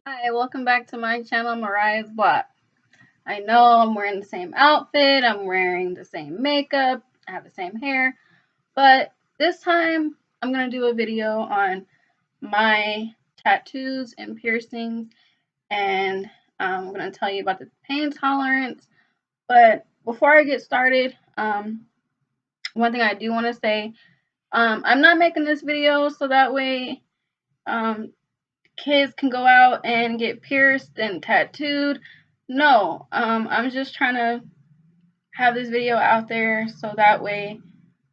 Hi, welcome back to my channel, Mariah's Blog. I know I'm wearing the same outfit, I'm wearing the same makeup, I have the same hair, but this time I'm going to do a video on my tattoos and piercings, and I'm going to tell you about the pain tolerance. But before I get started, one thing I do want to say, I'm not making this video so that way um, kids can go out and get pierced and tattooed. No, I'm just trying to have this video out there so that way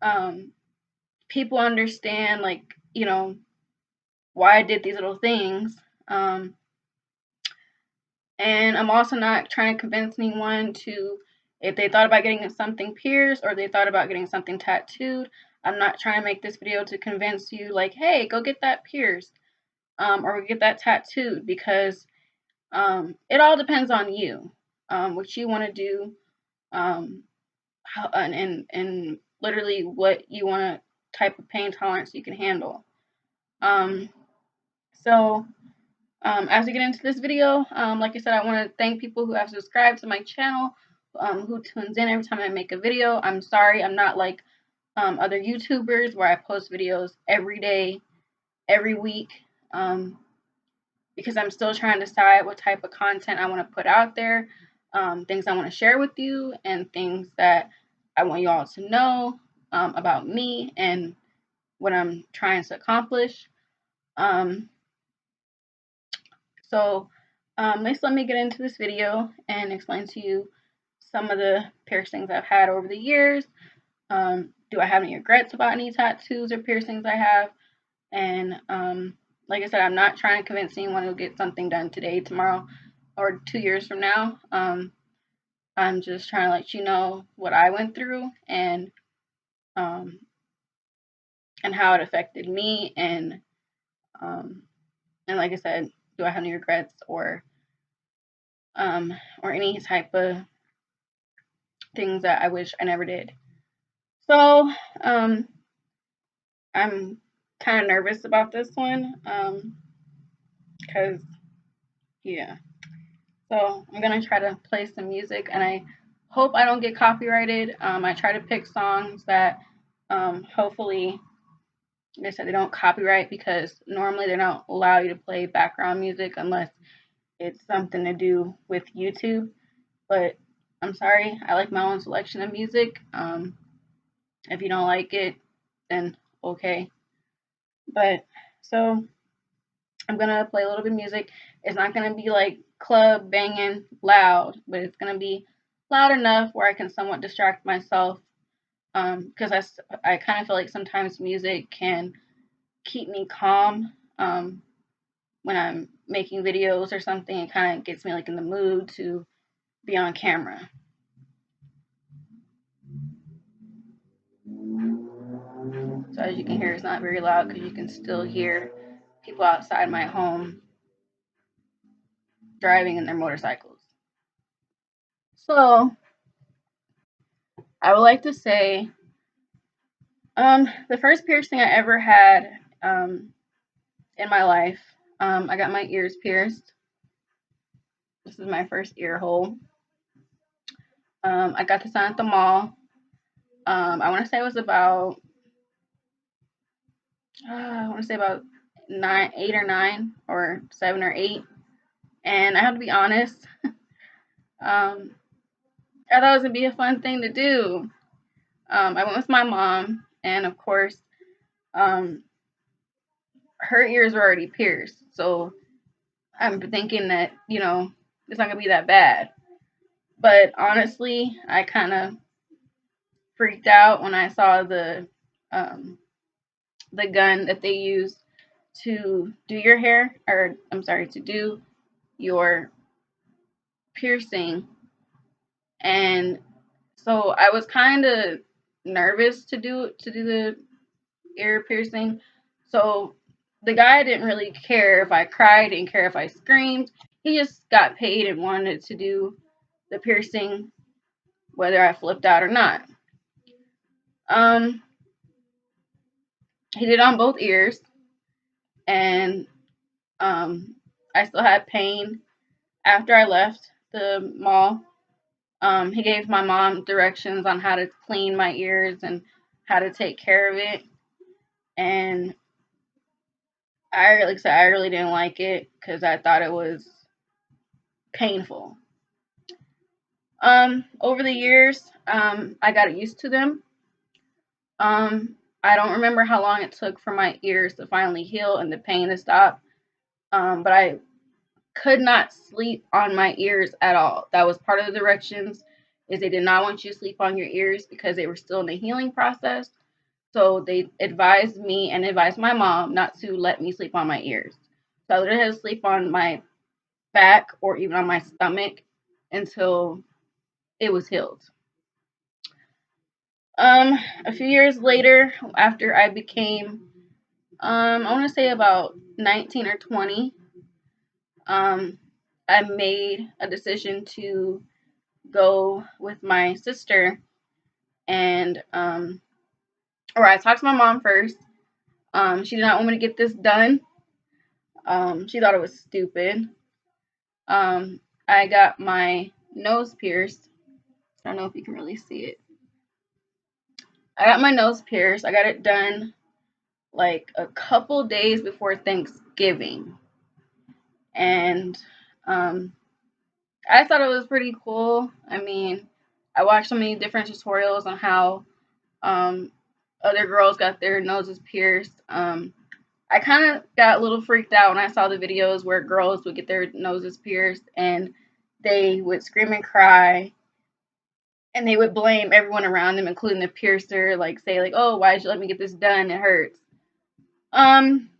um, people understand, like, why I did these little things. Um, and I'm also not trying to convince anyone to, if they thought about getting something pierced or they thought about getting something tattooed, I'm not trying to make this video to convince you, like, hey, go get that pierced or get that tattooed, because it all depends on you, what you want to do, and literally what you want type of pain tolerance you can handle. Um, so as we get into this video, like I said, I want to thank people who have subscribed to my channel, who tunes in every time I make a video. I'm sorry, I'm not like other YouTubers where I post videos every day, every week. Because I'm still trying to decide what type of content I want to put out there, things I want to share with you, and things that I want you all to know about me and what I'm trying to accomplish. Um, so let me get into this video and explain to you some of the piercings I've had over the years. Do I have any regrets about any tattoos or piercings I have? And like I said, I'm not trying to convince anyone to get something done today, tomorrow, or 2 years from now. I'm just trying to let you know what I went through um, and how it affected me. And like I said, do I have any regrets or any type of things that I wish I never did. So I'm kind of nervous about this one because yeah. So I'm gonna try to play some music, and I hope I don't get copyrighted. I try to pick songs that hopefully, like I said, they don't copyright, because normally they don't allow you to play background music unless it's something to do with YouTube. But I'm sorry, I like my own selection of music. If you don't like it, then okay. But so I'm gonna play a little bit of music. It's not gonna be like club banging loud, but it's gonna be loud enough where I can somewhat distract myself. Because I kind of feel like sometimes music can keep me calm. When I'm making videos or something, it kind of gets me like in the mood to be on camera. So as you can hear, it's not very loud because you can still hear people outside my home driving in their motorcycles. So I would like to say, the first piercing I ever had in my life, I got my ears pierced. This is my first ear hole. I got this on at the mall. I want to say it was about, I want to say about 8 or 9 or 7 or 8. And I have to be honest, um, I thought it was gonna be a fun thing to do. I went with my mom, and of course, um, her ears were already pierced, so I'm thinking that it's not gonna be that bad. But honestly, I kind of freaked out when I saw um, the gun that they use to do your hair, or I'm sorry, to do your piercing. And so I was kind of nervous to do the ear piercing. So the guy didn't really care if I cried, didn't care if I screamed. He just got paid and wanted to do the piercing whether I flipped out or not. Um, he did it on both ears, and I still had pain after I left the mall. He gave my mom directions on how to clean my ears and how to take care of it. And like I said, I really didn't like it because I thought it was painful. Over the years, I got used to them. I don't remember how long it took for my ears to finally heal and the pain to stop. But I could not sleep on my ears at all. That was part of the directions, is they did not want you to sleep on your ears because they were still in the healing process. So they advised me and advised my mom not to let me sleep on my ears. So I literally had to sleep on my back or even on my stomach until it was healed. A few years later, after I became, I want to say about 19 or 20, I made a decision to go with my sister and, or I talked to my mom first. She did not want me to get this done. She thought it was stupid. I got my nose pierced. I don't know if you can really see it. I got my nose pierced. I got it done like a couple days before Thanksgiving. And I thought it was pretty cool. I mean, I watched so many different tutorials on how um, other girls got their noses pierced. I kind of got a little freaked out when I saw the videos where girls would get their noses pierced and they would scream and cry and they would blame everyone around them, including the piercer, like say like, "Oh, why did you let me get this done? It hurts." Um,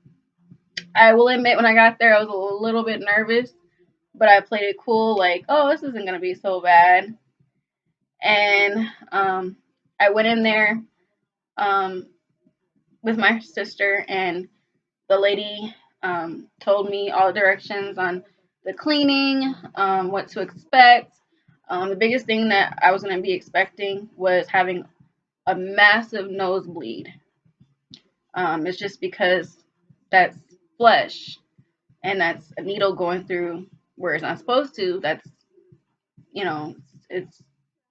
I will admit when I got there, I was a little bit nervous, but I played it cool, like, "Oh, this isn't gonna be so bad." And I went in there um, with my sister, and the lady told me all the directions on the cleaning, what to expect. The biggest thing that I was going to be expecting was having a massive nosebleed. It's just because that's flesh and that's a needle going through where it's not supposed to. That's, you know, it's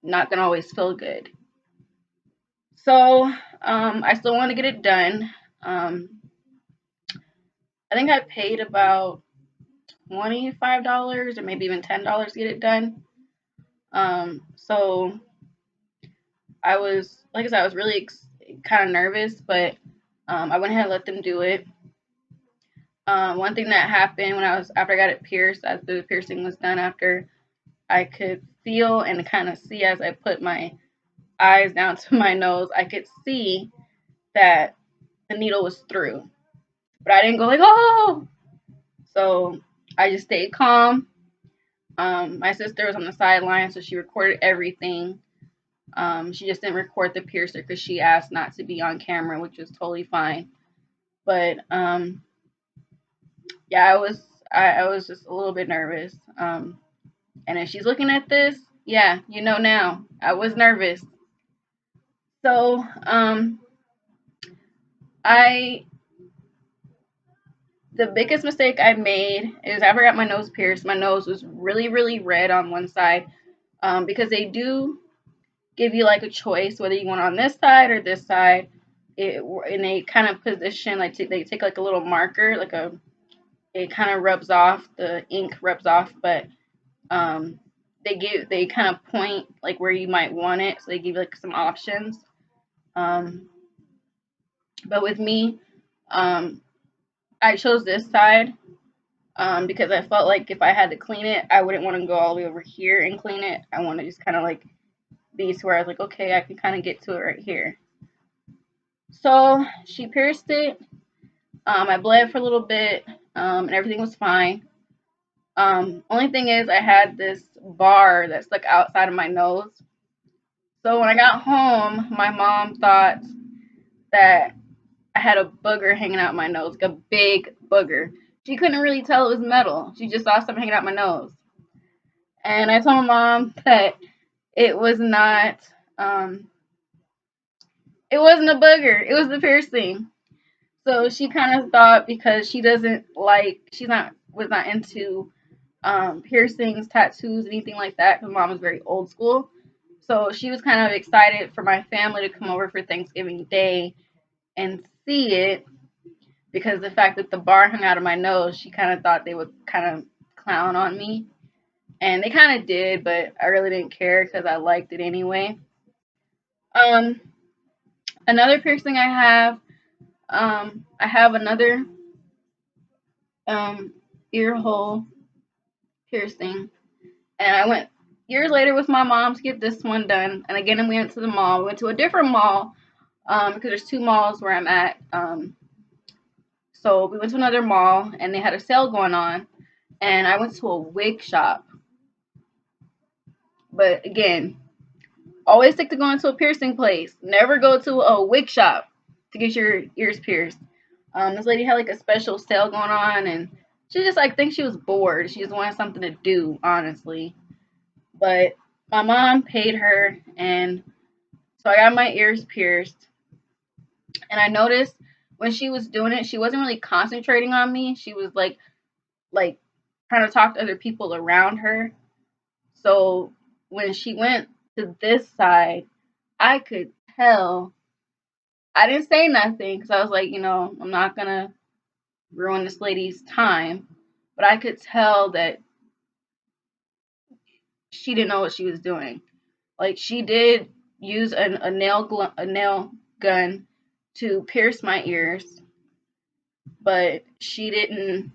not going to always feel good. So I still want to get it done. Um, I think I paid about $25 or maybe even $10 to get it done. So I was, like I said, I was really kind of nervous, but I went ahead and let them do it. One thing that happened when I was after I got it pierced, after the piercing was done, after I could feel and kind of see as I put my eyes down to my nose, I could see that the needle was through, but I didn't go like, "Oh!" So I just stayed calm. My sister was on the sideline, so she recorded everything. She just didn't record the piercer because she asked not to be on camera, which was totally fine. But yeah, I was just a little bit nervous. And if she's looking at this, yeah, you know now I was nervous. So I the biggest mistake I made is after I got my nose pierced. My nose was really red on one side because they do give you like a choice whether you want on this side or this side. In a kind of position, like they take like a little marker, like it kind of rubs off, the ink rubs off, but um, they kind of point like where you might want it, so they give you like some options. Um, but with me, um, I chose this side because I felt like if I had to clean it, I wouldn't want to go all the way over here and clean it. I want to just kind of like be to where I was like, okay, I can kind of get to it right here. So she pierced it. I bled for a little bit, and everything was fine. Only thing is, I had this bar that stuck outside of my nose. So when I got home, my mom thought that I had a booger hanging out my nose, like a big booger. She couldn't really tell it was metal. She just saw something hanging out my nose. And I told my mom that it was not, um, it wasn't a booger. It was the piercing. So she kind of thought because she's not was not into piercings, tattoos, anything like that. Because mom was very old school. So she was kind of excited for my family to come over for Thanksgiving Day and see it, because the fact that the bar hung out of my nose, she kind of thought they would kind of clown on me. And they kind of did, but I really didn't care because I liked it anyway. Um, Another piercing I have another um, ear hole piercing. And I went years later with my mom to get this one done. And again, we went to the mall. We went to a different mall because there's two malls where I'm at. So we went to another mall and they had a sale going on. And I went to a wig shop. But again, always stick to going to a piercing place. Never go to a wig shop to get your ears pierced. This lady had like a special sale going on, and she just like thinks she was bored. She just wanted something to do, honestly. But my mom paid her, and so I got my ears pierced. And I noticed when she was doing it, she wasn't really concentrating on me. She was like trying to talk to other people around her. So when she went to this side, I could tell. I didn't say nothing because I was like, I'm not gonna ruin this lady's time. But I could tell that she didn't know what she was doing. Like she did use a nail gun to pierce my ears, but she didn't.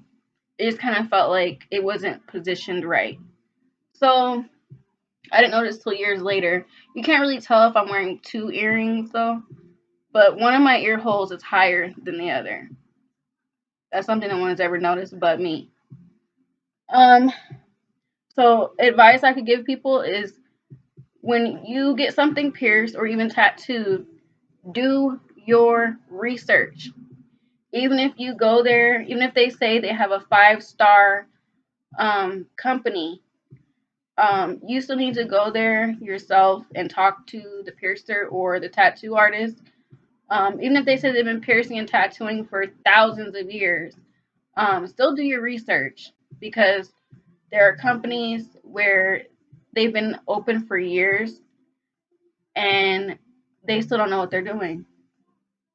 It just kind of felt like it wasn't positioned right. So I didn't notice till years later. You can't really tell if I'm wearing two earrings though, but one of my ear holes is higher than the other. That's something no one's ever noticed but me. Um, so advice I could give people is when you get something pierced or even tattooed, do your research. Even if you go there, even if they say they have a 5-star company, you still need to go there yourself and talk to the piercer or the tattoo artist. Even if they say they've been piercing and tattooing for thousands of years, still do your research, because there are companies where they've been open for years and they still don't know what they're doing.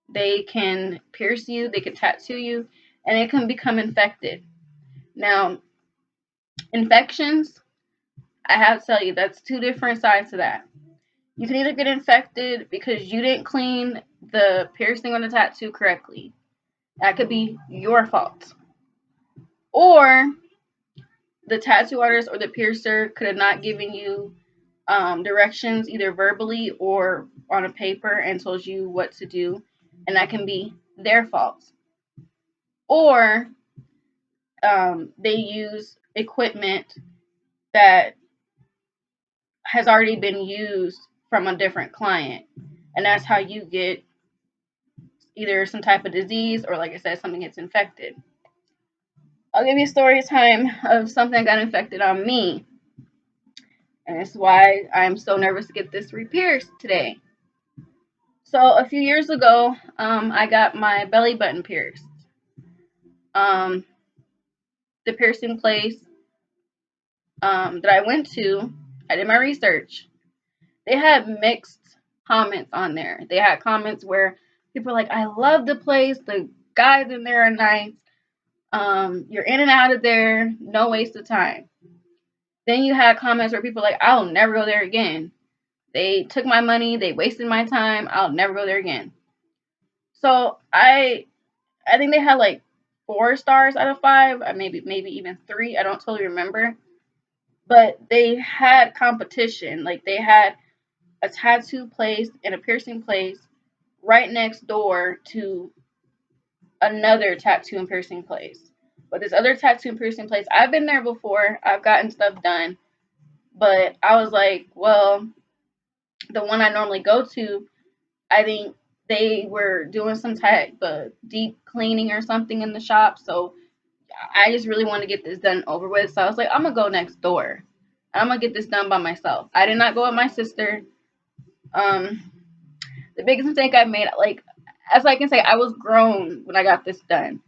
They can pierce you, they can tattoo you, and it can become infected. Now, infections, I have to tell you, that's two different sides to that. You can either get infected because you didn't clean the piercing or the tattoo correctly. That could be your fault. Or the tattoo artist or the piercer could have not given you directions either verbally or on a paper and told you what to do, and that can be their fault. Or they use equipment that has already been used from a different client, and that's how you get either some type of disease or, like I said, something gets infected. I'll give you a story time of something that got infected on me, and it's why I'm so nervous to get this repierced today. So a few years ago, I got my belly button pierced. Um, the piercing place that I went to, I did my research. They had mixed comments on there. They had comments where people were like, "I love the place. The guys in there are nice. You're in and out of there. No waste of time." Then you had comments where people were like, "I'll never go there again. They took my money. They wasted my time. I'll never go there again." So I think they had like 4 stars out of 5, maybe even 3. I don't totally remember. But they had competition. Like they had a tattoo place and a piercing place right next door to another tattoo and piercing place. But this other tattoo and piercing place, I've been there before. I've gotten stuff done. But I was like, well, the one I normally go to, I think they were doing some type of deep cleaning or something in the shop. So I just really want to get this done over with. So I was like, I'm going to go next door. I'm going to get this done by myself. I did not go with my sister. The biggest mistake I made, like, as I can say, I was grown when I got this done.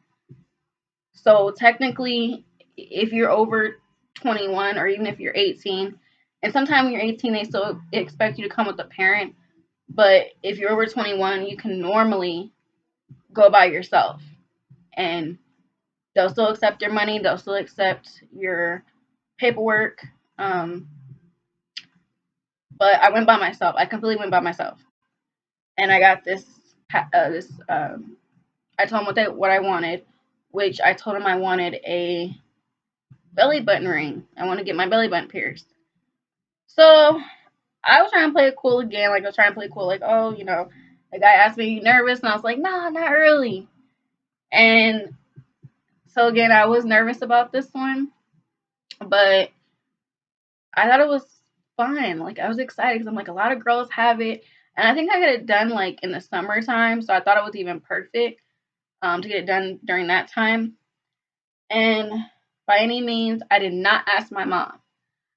So technically, if you're over 21 or even if you're 18, and sometimes when you're 18, they still expect you to come with a parent. But if you're over 21, you can normally go by yourself, and they'll still accept your money. They'll still accept your paperwork. Um, but I went by myself. I completely went by myself, and I got this. I told him what I wanted, which I told him I wanted a belly button ring. I want to get my belly button pierced. So I was trying to play it cool again. Like I was trying to play it cool, like, oh, the guy asked me, "Are you nervous?" And I was like, "Nah, not really." And so again, I was nervous about this one, but I thought it was fun. Like I was excited because I'm like, a lot of girls have it, and I think I got it done like in the summertime, so I thought it was even perfect to get it done during that time. And by any means, I did not ask my mom.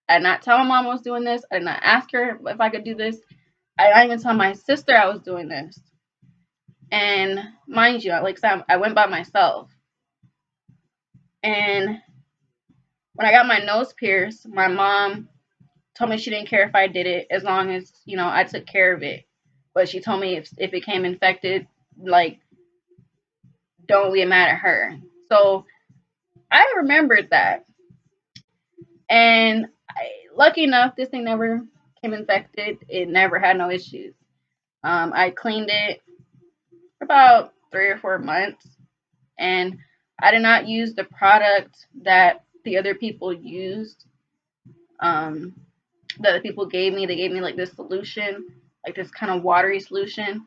I did not tell my mom I was doing this. I did not ask her if I could do this. I did not even tell my sister I was doing this. And mind you, like Sam, I went by myself. And when I got my nose pierced, my mom told me she didn't care if I did it as long as, I took care of it. But she told me if it became infected, like, don't get mad at her. So I remembered that. And lucky enough, this thing never came infected. It never had no issues. I cleaned it for about 3 or 4 months, and I did not use the product that the other people used. Um, that the people gave me. They gave me like this solution, like this kind of watery solution.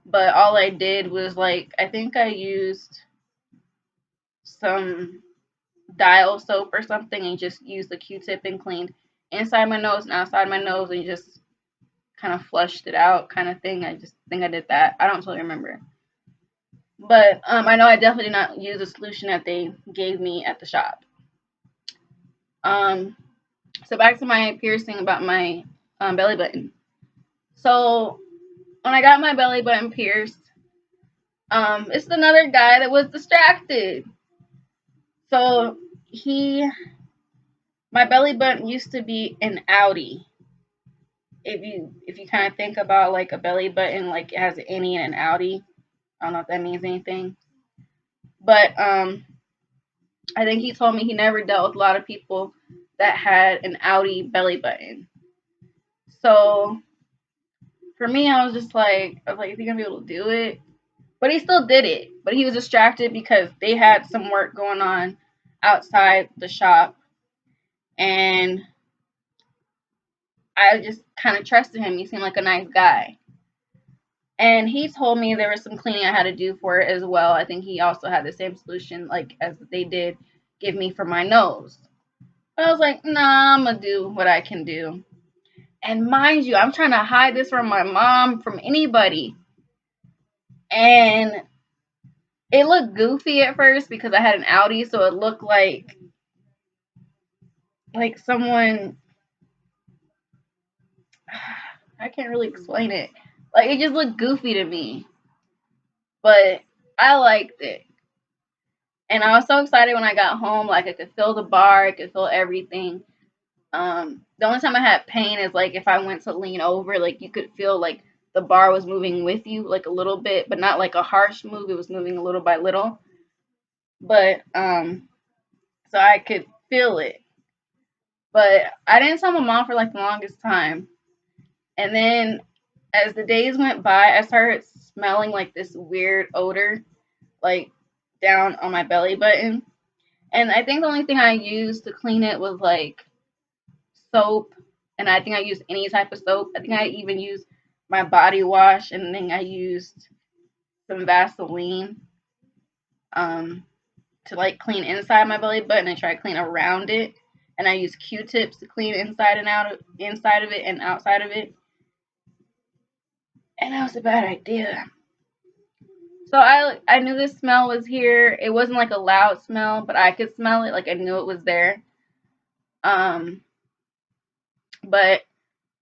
But all I did was like I think I used some dial soap or something and just used the Q-tip and cleaned inside my nose and outside my nose and just kind of flushed it out kind of thing. I just think I did that. I don't totally remember. But I know I definitely did not use the solution that they gave me at the shop. So back to my piercing about my belly button. So when I got my belly button pierced, it's another guy that was distracted. So my belly button used to be an Audi. If you kind of think about like a belly button, like it has an innie and an outie. I don't know if that means anything, but I think he told me he never dealt with a lot of people that had an Audi belly button. So for me, I was like, is he gonna be able to do it? But he still did it. But he was distracted because they had some work going on outside the shop, and I just kind of trusted him. He seemed like a nice guy. And he told me there was some cleaning I had to do for it as well. I think he also had the same solution like as they did give me for my nose. But I was like, nah, I'm gonna do what I can do. And mind you, I'm trying to hide this from my mom, from anybody. And it looked goofy at first because I had an Audi, so it looked like someone, I can't really explain it. Like it just looked goofy to me. But I liked it. And I was so excited when I got home. Like I could feel the bar, I could feel everything. The only time I had pain is like if I went to lean over, like you could feel like the bar was moving with you, like a little bit, but not like a harsh move. It was moving a little by little. But so I could feel it. But I didn't tell my mom for like the longest time. And then as the days went by, I started smelling like this weird odor, like down on my belly button. And I think the only thing I used to clean it was like soap. And I think I used any type of soap. I think I even used my body wash, and then I used some Vaseline um, to like clean inside my belly button and try to clean around it. And I used Q-tips to clean inside of it and outside of it. And that was a bad idea. So I knew this smell was here. It wasn't like a loud smell, but I could smell it. Like I knew it was there. Um, but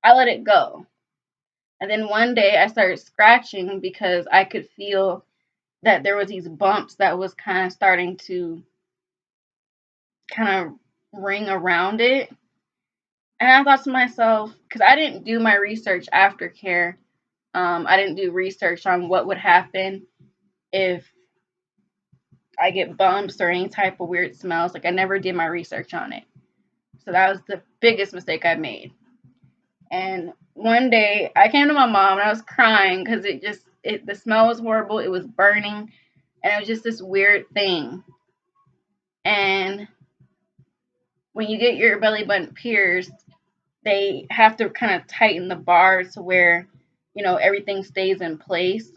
I let it go. And then one day I started scratching because I could feel that there was these bumps that was kind of starting to kind of ring around it. And I thought to myself, because I didn't do my research aftercare, I didn't do research on what would happen if I get bumps or any type of weird smells. Like, I never did my research on it. So that was the biggest mistake I made. And one day I came to my mom and I was crying because the smell was horrible. It was burning, and it was just this weird thing. And when you get your belly button pierced, they have to kind of tighten the bar to where, everything stays in place.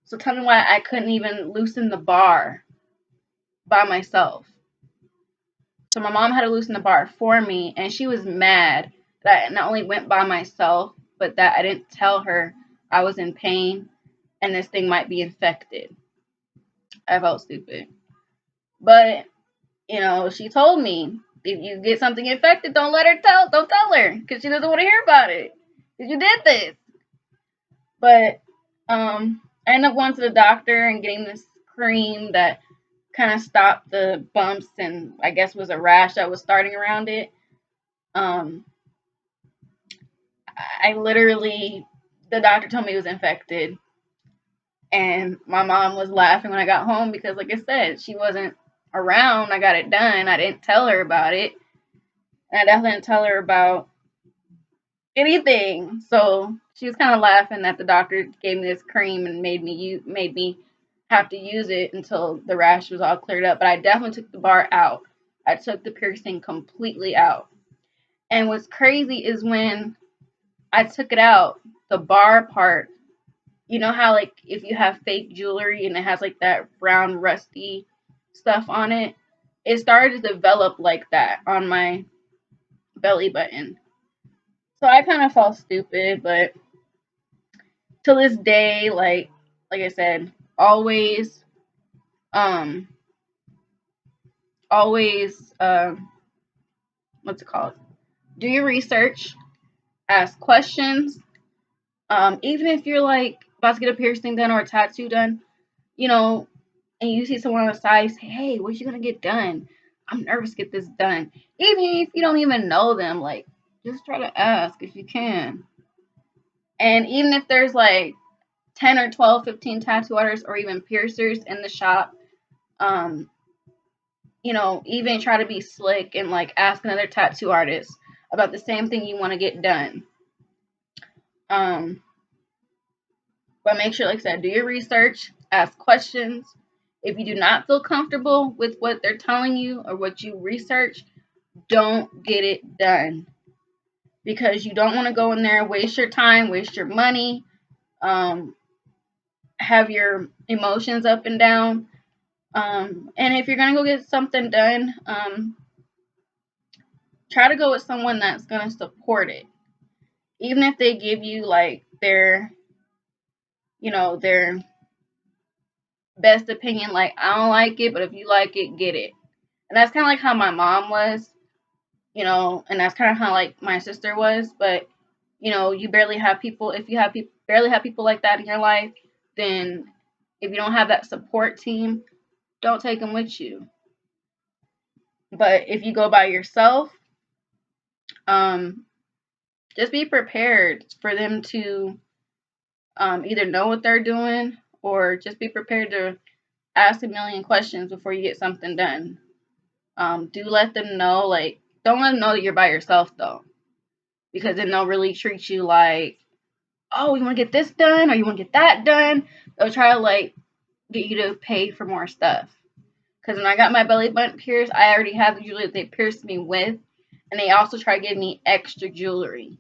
So tell me why I couldn't even loosen the bar by myself. So my mom had to loosen the bar for me, and she was mad that I not only went by myself, but that I didn't tell her I was in pain and this thing might be infected. I felt stupid. But, she told me, if you get something infected, don't tell her, because she doesn't want to hear about it, because you did this. But I ended up going to the doctor and getting this cream that kind of stopped the bumps and I guess was a rash that was starting around it. I literally, the doctor told me it was infected, and my mom was laughing when I got home because, like I said, she wasn't around. I got it done. I didn't tell her about it, and I definitely didn't tell her about anything. So she was kind of laughing that the doctor gave me this cream and made me have to use it until the rash was all cleared up. But I definitely took the bar out. I took the piercing completely out. And what's crazy is when I took it out, the bar part, you know how, like, if you have fake jewelry and it has like that brown rusty stuff on it, it started to develop like that on my belly button. So I kind of felt stupid, but to this day, like I said, um always what's it called? Do your research, ask questions. Even if you're like about to get a piercing done or a tattoo done, you know, and you see someone on the side, say, "Hey, what you gonna get done? I'm nervous to get this done." Even if you don't even know them, like, just try to ask if you can. And even if there's like 10 or 12, 15 tattoo artists or even piercers in the shop, um, even try to be slick and like ask another tattoo artist about the same thing you want to get done. Um, but make sure, like I said, do your research, ask questions. If you do not feel comfortable with what they're telling you or what you research, don't get it done, because you don't want to go in there, waste your time, waste your money, have your emotions up and down. And if you're going to go get something done, try to go with someone that's going to support it. Even if they give you like their best opinion, like, I don't like it, but if you like it, get it. And that's kind of like how my mom was, and that's kind of how like my sister was. But you barely have people. If you have barely have people like that in your life, then if you don't have that support team, don't take them with you. But if you go by yourself, just be prepared for them to either know what they're doing, or just be prepared to ask a million questions before you get something done. Do let them know, like, don't let them know that you're by yourself, though, because then they'll really treat you like, oh, you want to get this done or you want to get that done. They'll try to like get you to pay for more stuff. Because when I got my belly button pierced, I already had the jewelry that they pierced me with, and they also tried to give me extra jewelry.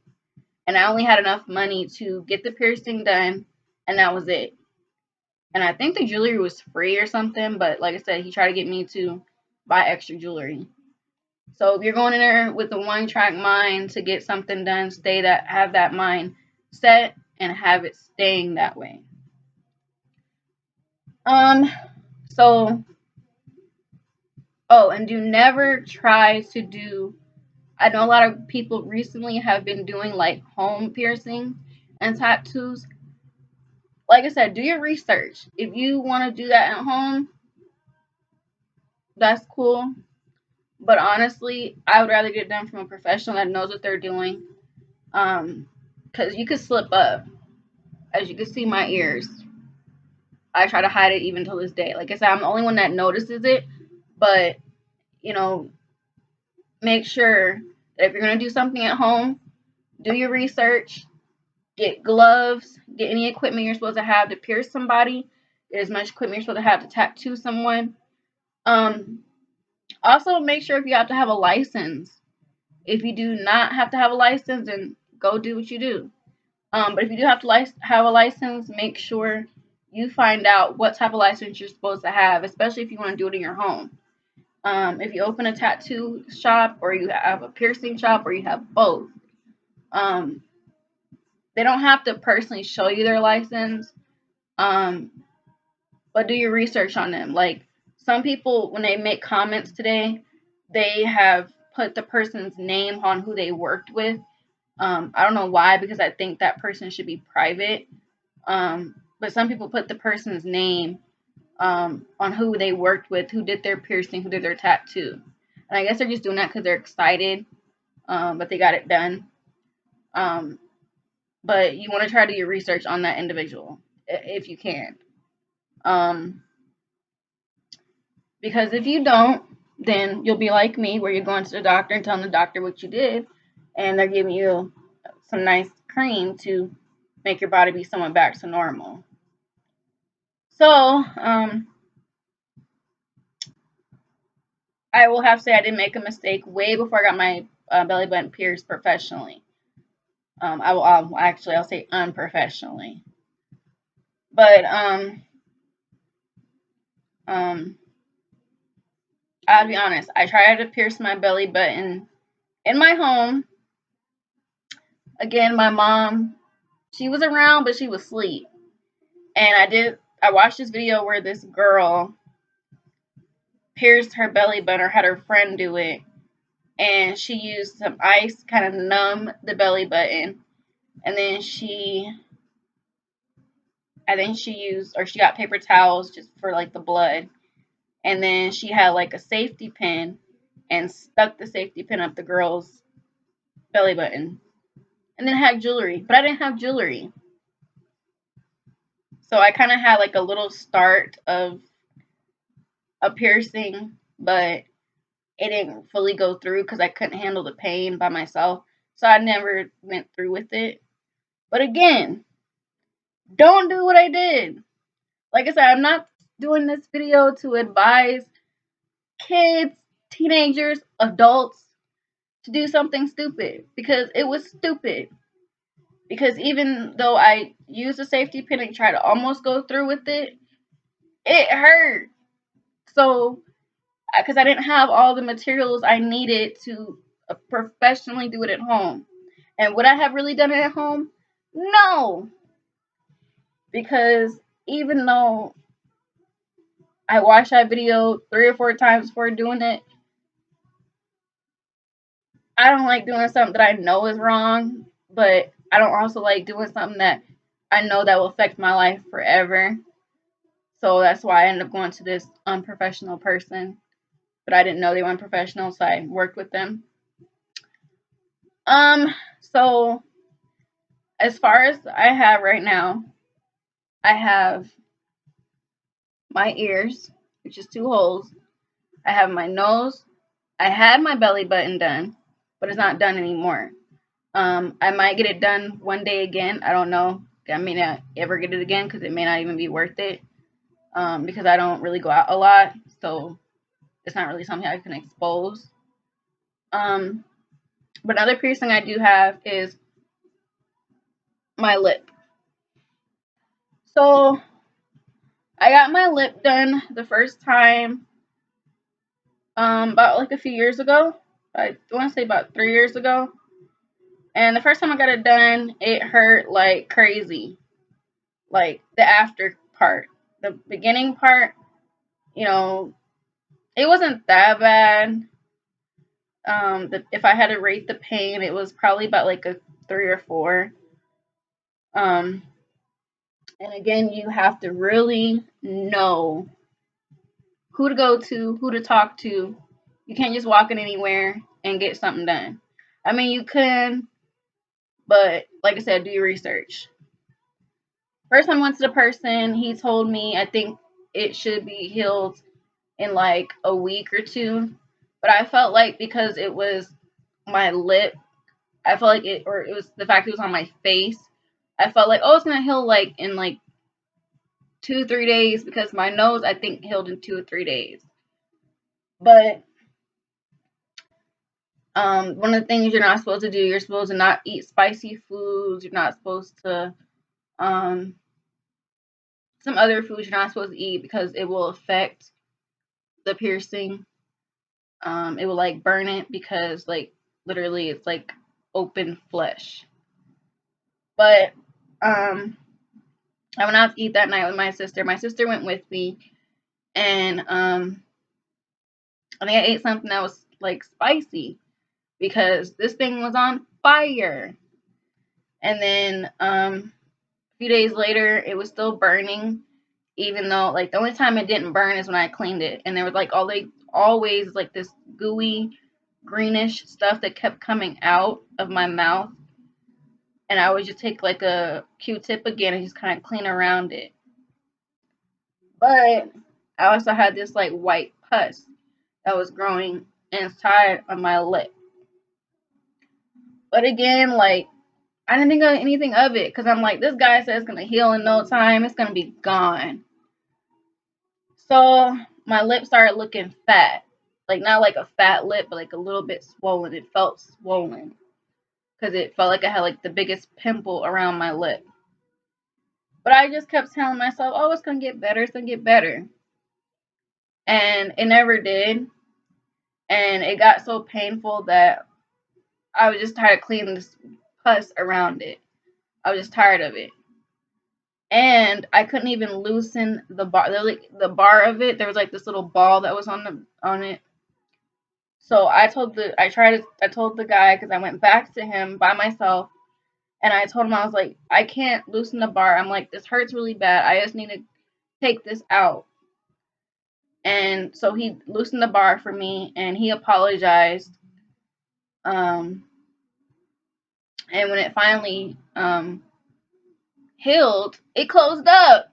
And I only had enough money to get the piercing done, and that was it. And I think the jewelry was free or something, but like I said, he tried to get me to buy extra jewelry. So if you're going in there with the one track mind to get something done, have that mind set and have it staying that way. So, and do never try to do, I know a lot of people recently have been doing like home piercing and tattoos. Like I said, do your research. If you want to do that at home, that's cool. But honestly, I would rather get it done from a professional that knows what they're doing. Because you could slip up. As you can see, my ears. I try to hide it even till this day. Like I said, I'm the only one that notices it. But, you know, make sure that if you're going to do something at home, do your research, get gloves, get any equipment you're supposed to have to pierce somebody, get as much equipment you're supposed to have to tattoo someone. Um, Also, make sure if you have to have a license. If you do not have to have a license, then go do what you do. But if you do have to have a license, make sure you find out what type of license you're supposed to have, especially if you want to do it in your home. If you open a tattoo shop or you have a piercing shop or you have both, um, they don't have to personally show you their license, um, but do your research on them. Like some people, when they make comments today, they have put the person's name on who they worked with. I don't know why, because I think that person should be private. But some people put the person's name on who they worked with, who did their piercing, who did their tattoo. And I guess they're just doing that because they're excited, but they got it done. Um, but you want to try to do your research on that individual if you can. Um, because if you don't, then you'll be like me, where you're going to the doctor and telling the doctor what you did, and they're giving you some nice cream to make your body be somewhat back to normal. So, I will have to say I did make a mistake way before I got my belly button pierced professionally. I'll say unprofessionally. But um, I'll be honest. I tried to pierce my belly button in my home. Again, my mom, she was around, but she was asleep. And I watched this video where this girl pierced her belly button, or had her friend do it, and she used some ice kind of numb the belly button, and then she got paper towels just for like the blood, and then she had like a safety pin and stuck the safety pin up the girl's belly button, and then had jewelry, but I didn't have jewelry, so I kind of had like a little start of a piercing, but it didn't fully go through because I couldn't handle the pain by myself, so I never went through with it. But again, don't do what I did. Like I said, I'm not doing this video to advise kids, teenagers, adults to do something stupid, because it was stupid. Because even though I used a safety pin and tried to almost go through with it, it hurt. So, because I didn't have all the materials I needed to professionally do it at home. And would I have really done it at home? No. Because even though I watched that video 3 or 4 times before doing it, I don't like doing something that I know is wrong, but I don't also like doing something that I know that will affect my life forever. So that's why I ended up going to this unprofessional person, but I didn't know they were unprofessional, so I worked with them. So as far as I have right now, I have my ears, which is 2 holes. I have my nose. I had my belly button done, but it's not done anymore. I might get it done one day again. I don't know. I may not ever get it again because it may not even be worth it. Because I don't really go out a lot, so it's not really something I can expose. But another piercing I do have is my lip. So I got my lip done the first time about like a few years ago. I want to say about 3 years ago. And the first time I got it done, it hurt like crazy. Like the after part. The beginning part, you know, it wasn't that bad. If I had to rate the pain, it was probably about like a 3 or 4. Um, and again, you have to really know who to go to, who to talk to. You can't just walk in anywhere and get something done. I mean, you can, but like I said, do your research. First time I went to the person, he told me I think it should be healed in like a week or two. But I felt like because it was my lip, I felt like it was the fact it was on my face. I felt like, oh, it's gonna heal like in like 2-3 days, because my nose I think healed in 2 or 3 days. But one of the things you're not supposed to do, you're supposed to not eat spicy foods. You're not supposed to um some other foods you're not supposed to eat because it will affect the piercing. It will like burn it because like literally it's like open flesh. But I went out to eat that night with my sister. My sister went with me, and I think I ate something that was like spicy because this thing was on fire. And then a few days later, it was still burning, even though like the only time it didn't burn is when I cleaned it, and there was like always like this gooey greenish stuff that kept coming out of my mouth, and I would just take like a Q-tip again and just kind of clean around it. But I also had this like white pus that was growing inside of my lip. But again, like I didn't think of anything of it because I'm like, this guy said it's gonna heal in no time. It's gonna be gone. So my lip started looking fat, like not like a fat lip, but like a little bit swollen. It felt swollen because it felt like I had like the biggest pimple around my lip. But I just kept telling myself, oh, it's gonna get better. It's gonna get better, and it never did. And it got so painful that I was just tired of cleaning this pus around it. I was just tired of it. And I couldn't even loosen the bar. Like the bar of it, there was like this little ball that was on it. So I told the guy, because I went back to him by myself, and I told him, I was like, I can't loosen the bar. I'm like, this hurts really bad. I just need to take this out. And so he loosened the bar for me, and he apologized. Um, and when it finally healed, it closed up.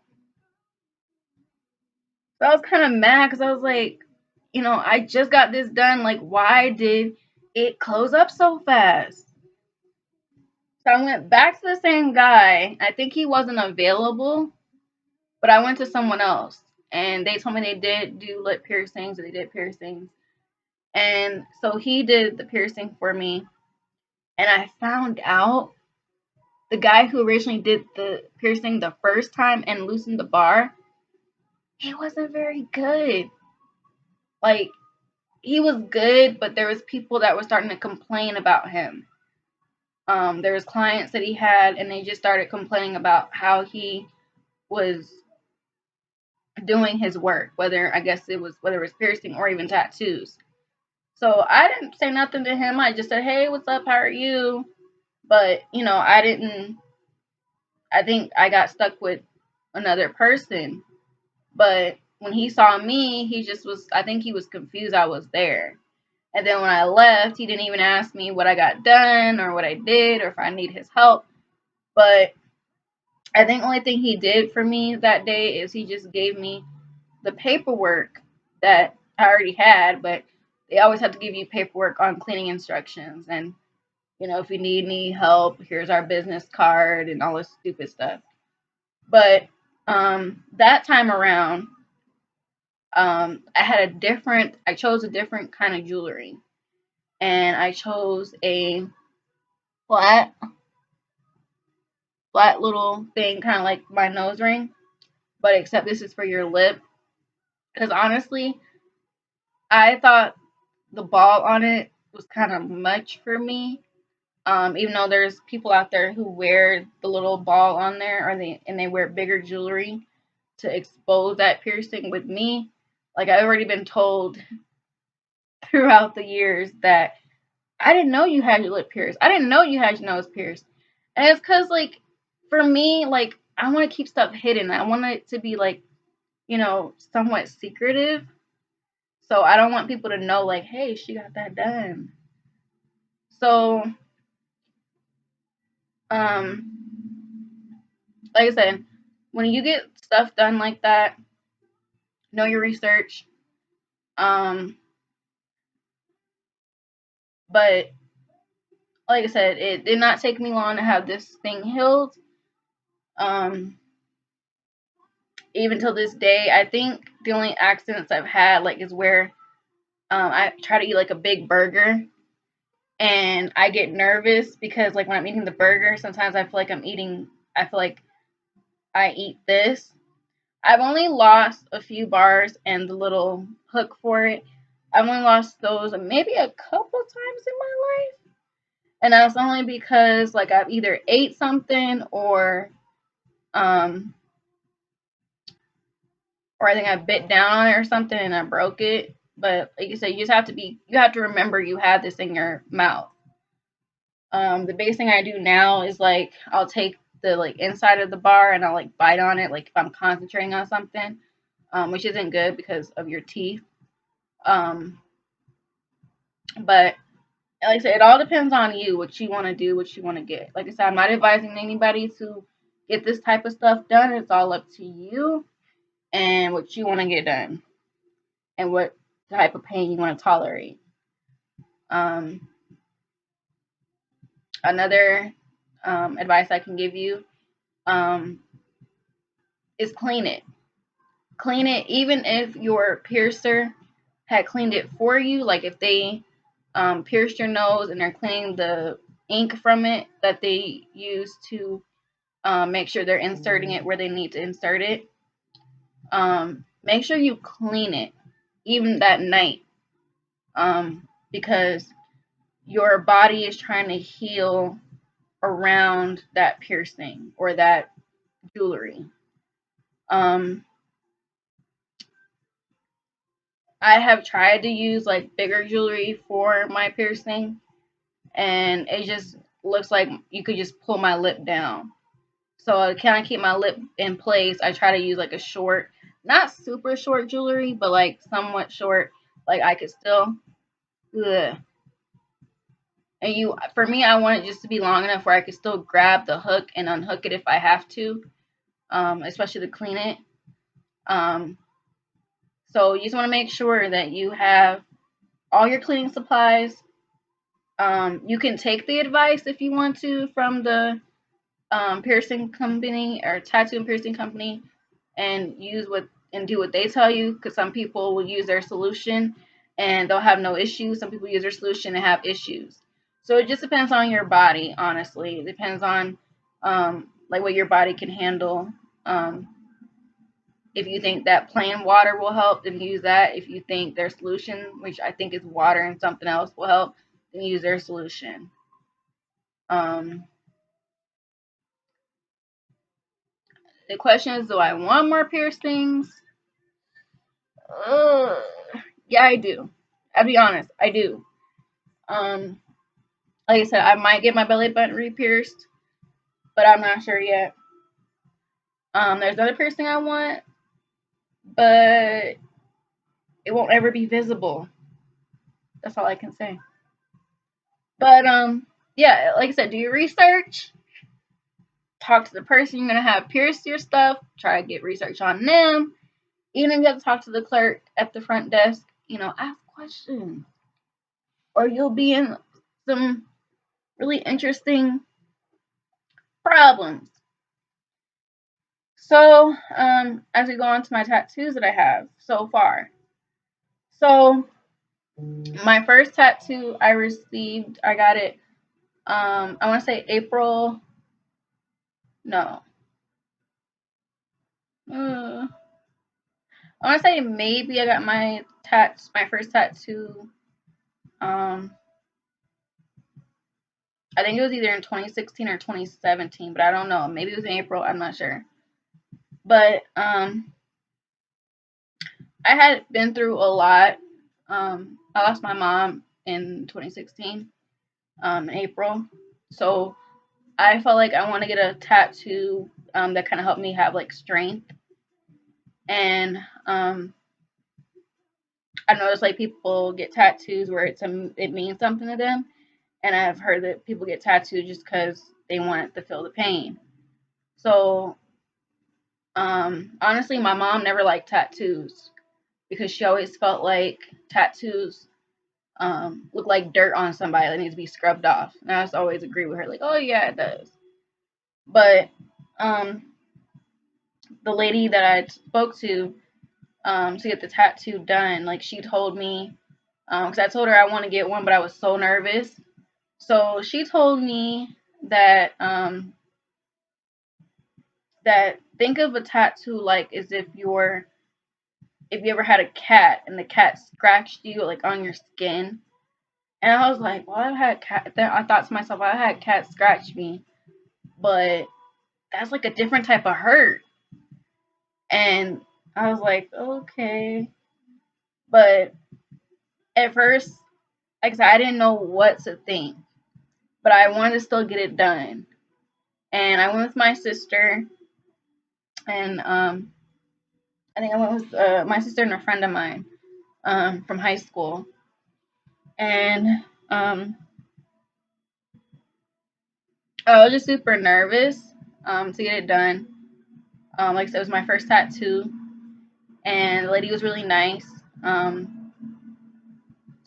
So I was kind of mad because I was like, I just got this done. Like, why did it close up so fast? So I went back to the same guy. I think he wasn't available, but I went to someone else. And they told me they did do lip piercings, or they did piercings. And so he did the piercing for me. And I found out the guy who originally did the piercing the first time and loosened the bar, he wasn't very good. Like, he was good, but there was people that were starting to complain about him. There was clients that he had, and they just started complaining about how he was doing his work, whether it was piercing or even tattoos. So I didn't say nothing to him. I just said, "Hey, what's up? How are you?" But I didn't. I think I got stuck with another person. But when he saw me, he just was. I think he was confused I was there. And then when I left, he didn't even ask me what I got done or what I did or if I need his help. But I think the only thing he did for me that day is he just gave me the paperwork that I already had, but they always have to give you paperwork on cleaning instructions. And, if you need any help, here's our business card and all this stupid stuff. But that time around, I chose a different kind of jewelry. And I chose a flat, flat little thing, kind of like my nose ring, but except this is for your lip. Because honestly, I thought the ball on it was kind of much for me. Even though there's people out there who wear the little ball on there, and they wear bigger jewelry to expose that piercing. With me, like I've already been told throughout the years that I didn't know you had your lip pierced. I didn't know you had your nose pierced. And it's because, like, for me, like, I want to keep stuff hidden. I want it to be, like, somewhat secretive. So I don't want people to know, like, hey, she got that done. So, like I said, when you get stuff done like that, know your research. But like I said, it did not take me long to have this thing healed. Even till this day, I think the only accidents I've had like is where I try to eat like a big burger and I get nervous because like when I'm eating the burger, sometimes I feel like I feel like I eat this. I've only lost a few bars and the little hook for it. I've only lost those maybe a couple times in my life. And that's only because like I've either ate something um or I think I bit down on it or something and I broke it. But like you said, you have to remember you have this in your mouth. The biggest thing I do now is like I'll take the like inside of the bar and I'll like bite on it, like if I'm concentrating on something, which isn't good because of your teeth. Um, but like I said, it all depends on you, what you want to do, what you want to get. Like I said, I'm not advising anybody to get this type of stuff done. It's all up to you and what you want to get done and what type of pain you want to tolerate. Um, Another advice I can give you um, is clean it. Clean it, even if your piercer had cleaned it for you. Like if they pierced your nose and they're cleaning the ink from it that they use to make sure they're inserting it where they need to insert it. Make sure you clean it, even that night, because your body is trying to heal around that piercing or that jewelry. Um, I have tried to use like bigger jewelry for my piercing, and it just looks like you could just pull my lip down. So I kind of keep my lip in place. I try to use like a short, not super short jewelry, but like somewhat short. Like I could still, ugh. And for me, I want it just to be long enough where I could still grab the hook and unhook it if I have to, especially to clean it. Um, so you just want to make sure that you have all your cleaning supplies. You can take the advice if you want to from the piercing company or tattoo and piercing company and do what they tell you, because some people will use their solution and they'll have no issues. Some people use their solution and have issues. So it just depends on your body, honestly. It depends on like what your body can handle. If you think that plain water will help, then use that. If you think their solution, which I think is water and something else, will help, then use their solution. Um, the question is, do I want more piercings? Ugh. Yeah, I do. I'll be honest, I do. Um, like I said, I might get my belly button re-pierced, but I'm not sure yet. There's another piercing I want, but it won't ever be visible. That's all I can say. But yeah, like I said, do your research. Talk to the person you're gonna have pierce your stuff. Try to get research on them. Even if you have to talk to the clerk at the front desk, ask questions, or you'll be in some really interesting problems. So, as we go on to my tattoos that I have so far. So, my first tattoo I got it, I want to say April, no, I want to say maybe I got my first tattoo, um, I think it was either in 2016 or 2017, but I don't know. Maybe it was in April, I'm not sure. But, I had been through a lot. I lost my mom in 2016, in April. So I felt like I want to get a tattoo that kind of helped me have like strength. And I noticed like people get tattoos where it means something to them, and I've heard that people get tattooed just because they want to feel the pain. So honestly, my mom never liked tattoos because she always felt like tattoos look like dirt on somebody that needs to be scrubbed off. And I just always agree with her, like, oh yeah, it does. But the lady that I spoke to get the tattoo done, like she told me, because I told her I want to get one, but I was so nervous. So she told me that that think of a tattoo like as if you ever had a cat and the cat scratched you like on your skin. And I was like, well, I've had cat. I thought to myself, I had cats scratch me, but that's like a different type of hurt. And I was like, okay. But at first, like I said, I didn't know what to think, but I wanted to still get it done. And I went with my sister, and I think I went with my sister and a friend of mine from high school. And I was just super nervous to get it done. Like I said, it was my first tattoo, and the lady was really nice.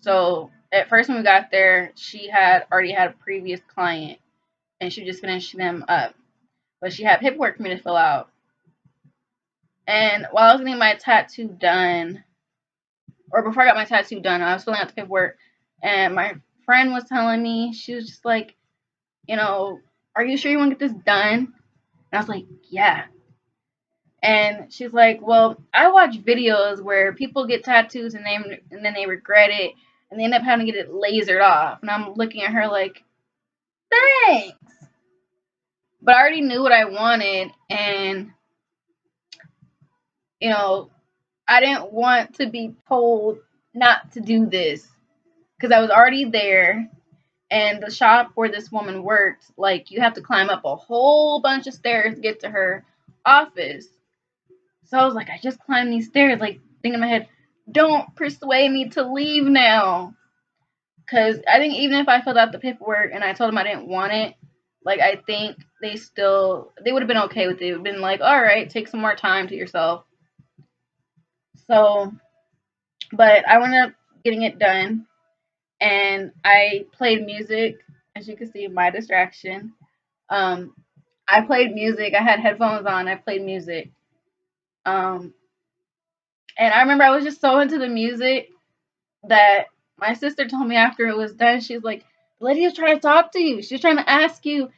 So at first when we got there, she had already had a previous client, and she just finished them up. But she had paperwork for me to fill out. And while I was getting my tattoo done, or before I got my tattoo done, I was filling out the paperwork, and my friend was telling me, she was just like, are you sure you want to get this done? And I was like, yeah. And she's like, well, I watch videos where people get tattoos and then they regret it and they end up having to get it lasered off. And I'm looking at her like, thanks. But I already knew what I wanted, and I didn't want to be told not to do this because I was already there. And the shop where this woman worked, like, you have to climb up a whole bunch of stairs to get to her office. So I was like, I just climbed these stairs, like, thinking in my head, don't persuade me to leave now. Because I think even if I filled out the paperwork and I told them I didn't want it, like, I think they would have been okay with it. It would have been like, all right, take some more time to yourself. So, but I ended up getting it done, and I played music, as you can see, my distraction. I played music. I had headphones on. I played music. Um, and I remember I was just so into the music that my sister told me after it was done, she's like, the lady was trying to talk to you. She's trying to ask you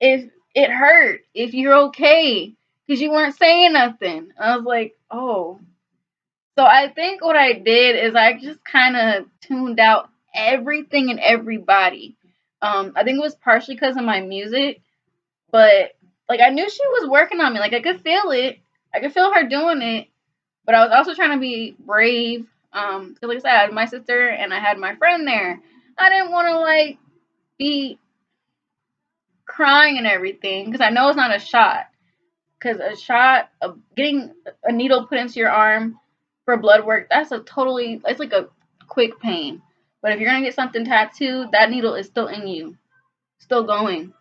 if it hurt, if you're okay, because you weren't saying nothing. I was like, oh. So I think what I did is I just kind of tuned out everything and everybody. I think it was partially because of my music, but like I knew she was working on me. Like I could feel it. I could feel her doing it. But I was also trying to be brave. Cause like I said, I had my sister and I had my friend there. I didn't want to like be crying and everything because I know it's not a shot. Because a shot of getting a needle put into your arm for blood work, it's like a quick pain. But if you're gonna get something tattooed, that needle is still in you, still going.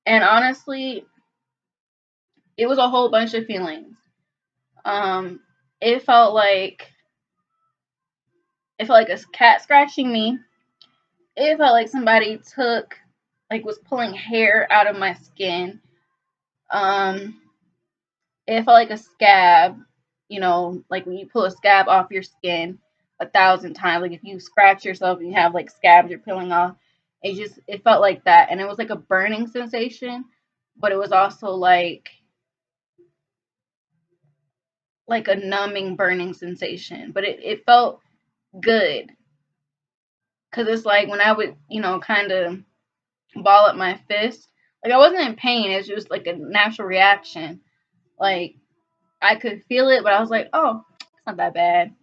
And honestly, it was a whole bunch of feelings. Um, it felt like a cat scratching me. It felt like somebody was pulling hair out of my skin. Um, it felt like a scab, like when you pull a scab off your skin 1,000 times. Like if you scratch yourself and you have like scabs you're peeling off, it felt like that, and it was like a burning sensation, but it was also like a numbing burning sensation, but it felt good because it's like when I would kind of ball up my fist, like I wasn't in pain, it's just like a natural reaction, like I could feel it, but I was like, oh, it's not that bad.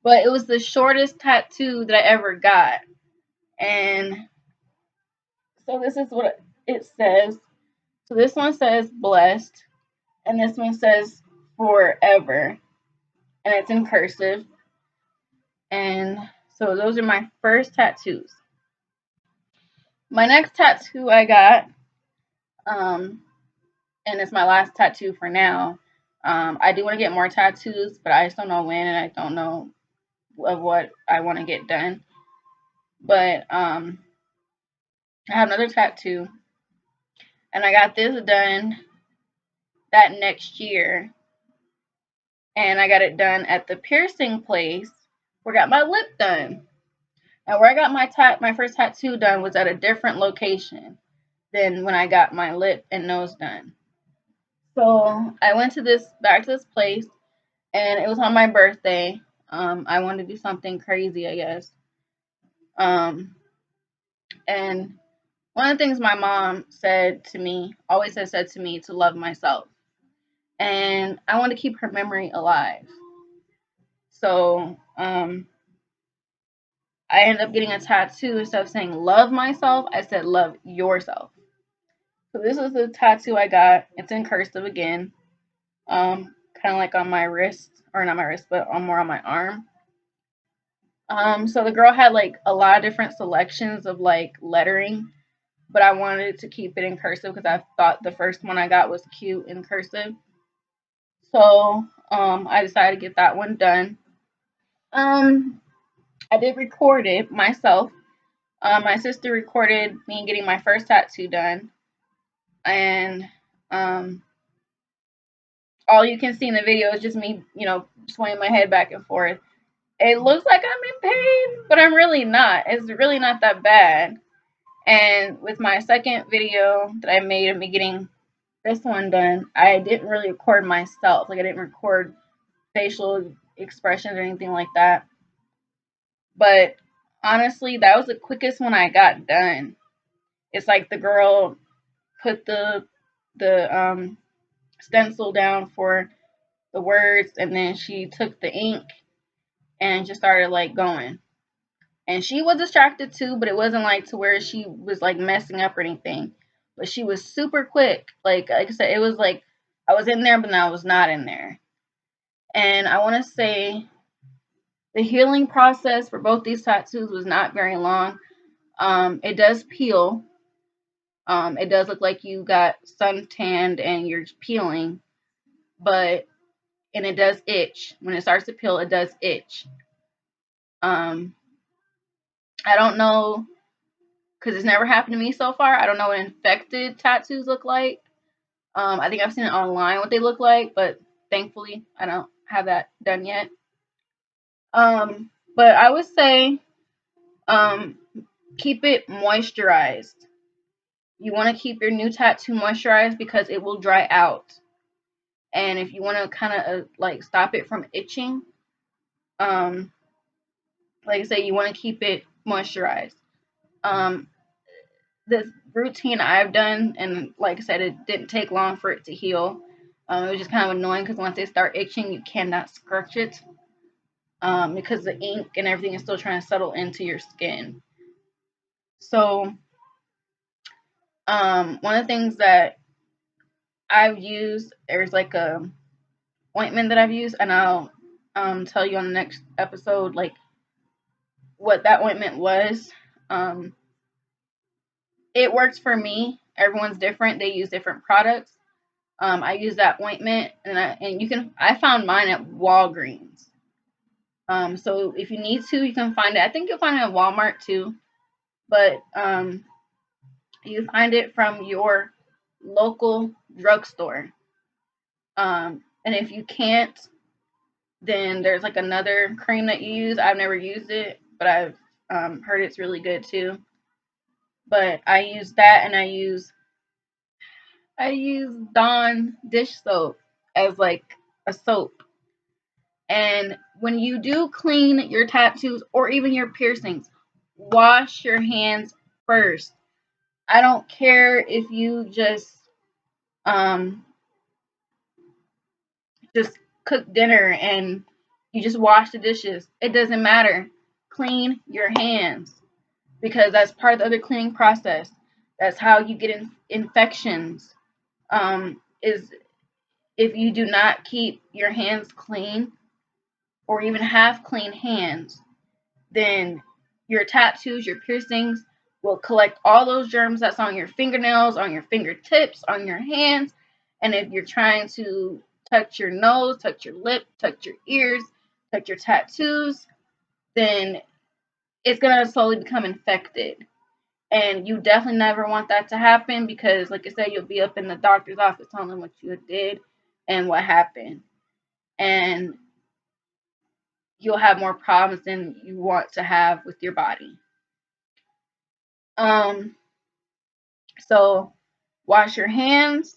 But it was the shortest tattoo that I ever got. And so this is what it says. So this one says blessed, and this one says forever, and it's in cursive. And so those are my first tattoos. My next tattoo I got, and it's my last tattoo for now. I do want to get more tattoos, but I just don't know when, and I don't know of what I want to get done. But I have another tattoo, and I got this done that next year, and I got it done at the piercing place where I got my lip done. And where I got my first tattoo done was at a different location than when I got my lip and nose done. So I went back to this place, and it was on my birthday. I wanted to do something crazy, I guess. Um, and one of the things my mom said to me, always has said to me, to love myself. And I want to keep her memory alive. So I ended up getting a tattoo. Instead of saying love myself, I said love yourself. So this is the tattoo I got. It's in cursive again. Kind of like on my wrist, or not my wrist, but more on my arm. So the girl had like a lot of different selections of like lettering, but I wanted to keep it in cursive because I thought the first one I got was cute in cursive. So I decided to get that one done. I did record it myself. My sister recorded me getting my first tattoo done, and all you can see in the video is just me, swaying my head back and forth. It looks like I'm in pain, but I'm really not. It's really not that bad. And with my second video that I made of me getting this one done, I didn't really record myself. Like, I didn't record facial expressions or anything like that. But honestly, that was the quickest one I got done. It's like the girl put the stencil down for the words, and then she took the ink and just started like going. And she was distracted too, but it wasn't like to where she was like messing up or anything. But she was super quick. Like I said, it was like I was in there, but I was not in there. And I want to say the healing process for both these tattoos was not very long. It does peel. It does look like you got suntanned and you're peeling, and it does itch. When it starts to peel, it does itch. Um, I don't know, because it's never happened to me so far. I don't know what infected tattoos look like. I think I've seen it online what they look like, but thankfully I don't have that done yet. But I would say keep it moisturized. You want to keep your new tattoo moisturized because it will dry out. And if you want to kind of like stop it from itching, um, like I say, you want to keep it moisturized. Um, this routine I've done, and like I said, it didn't take long for it to heal. It was just kind of annoying because once they start itching, you cannot scratch it, because the ink and everything is still trying to settle into your skin. So, one of the things that I've used, there's like a ointment that I've used, and I'll tell you on the next episode like what that ointment was. It works for me. Everyone's different. They use different products. I use that ointment, and I found mine at Walgreens. So if you need to, you can find it. I think you'll find it at Walmart too, but you find it from your local drugstore. And if you can't, then there's like another cream that you use. I've never used it, but I've heard it's really good too. But I use that, and I use Dawn dish soap as like a soap. And when you do clean your tattoos or even your piercings, wash your hands first. I don't care if you um just cook dinner and you just wash the dishes. It doesn't matter. Clean your hands because that's part of the other cleaning process. That's how you get infections. Is if you do not keep your hands clean or even have clean hands, then your tattoos, your piercings will collect all those germs that's on your fingernails, on your fingertips, on your hands. And if you're trying to touch your nose, touch your lip, touch your ears, touch your tattoos, then it's going to slowly become infected. And you definitely never want that to happen because, like I said, you'll be up in the doctor's office telling them what you did and what happened. And you'll have more problems than you want to have with your body. So wash your hands.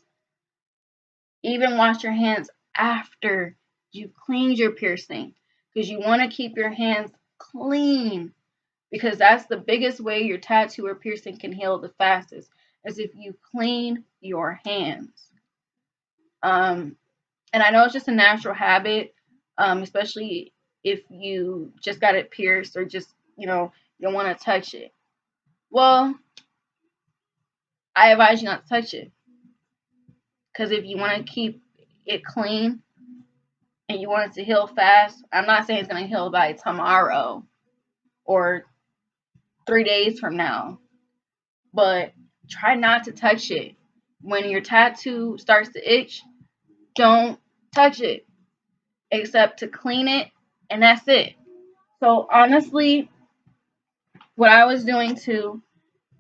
Even wash your hands after you've cleaned your piercing, because you want to keep your hands clean, because that's the biggest way your tattoo or piercing can heal the fastest, is if you clean your hands. And I know it's just a natural habit, especially if you just got it pierced or just, you don't want to touch it. Well, I advise you not to touch it, because if you want to keep it clean and you want it to heal fast, I'm not saying it's going to heal by tomorrow or 3 days from now, but try not to touch it. When your tattoo starts to itch, don't touch it except to clean it, and that's it. So honestly, what I was doing too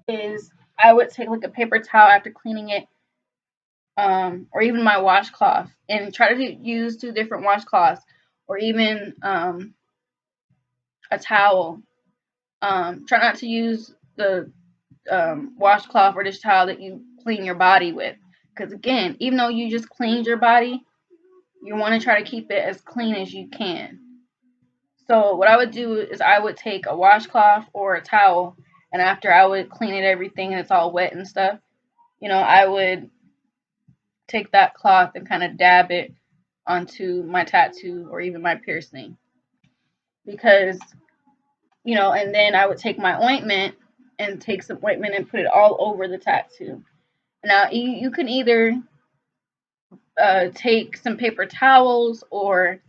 is I would take like a paper towel after cleaning it, or even my washcloth, and try to use 2 different washcloths, or even a towel. Try not to use the washcloth or dish towel that you clean your body with, because again, even though you just cleaned your body, you want to try to keep it as clean as you can. So what I would do is I would take a washcloth or a towel, and after I would clean it, everything, and it's all wet and stuff, I would take that cloth and kind of dab it onto my tattoo or even my piercing, because and then I would take my ointment and take some ointment and put it all over the tattoo. Now you can either take some paper towels, or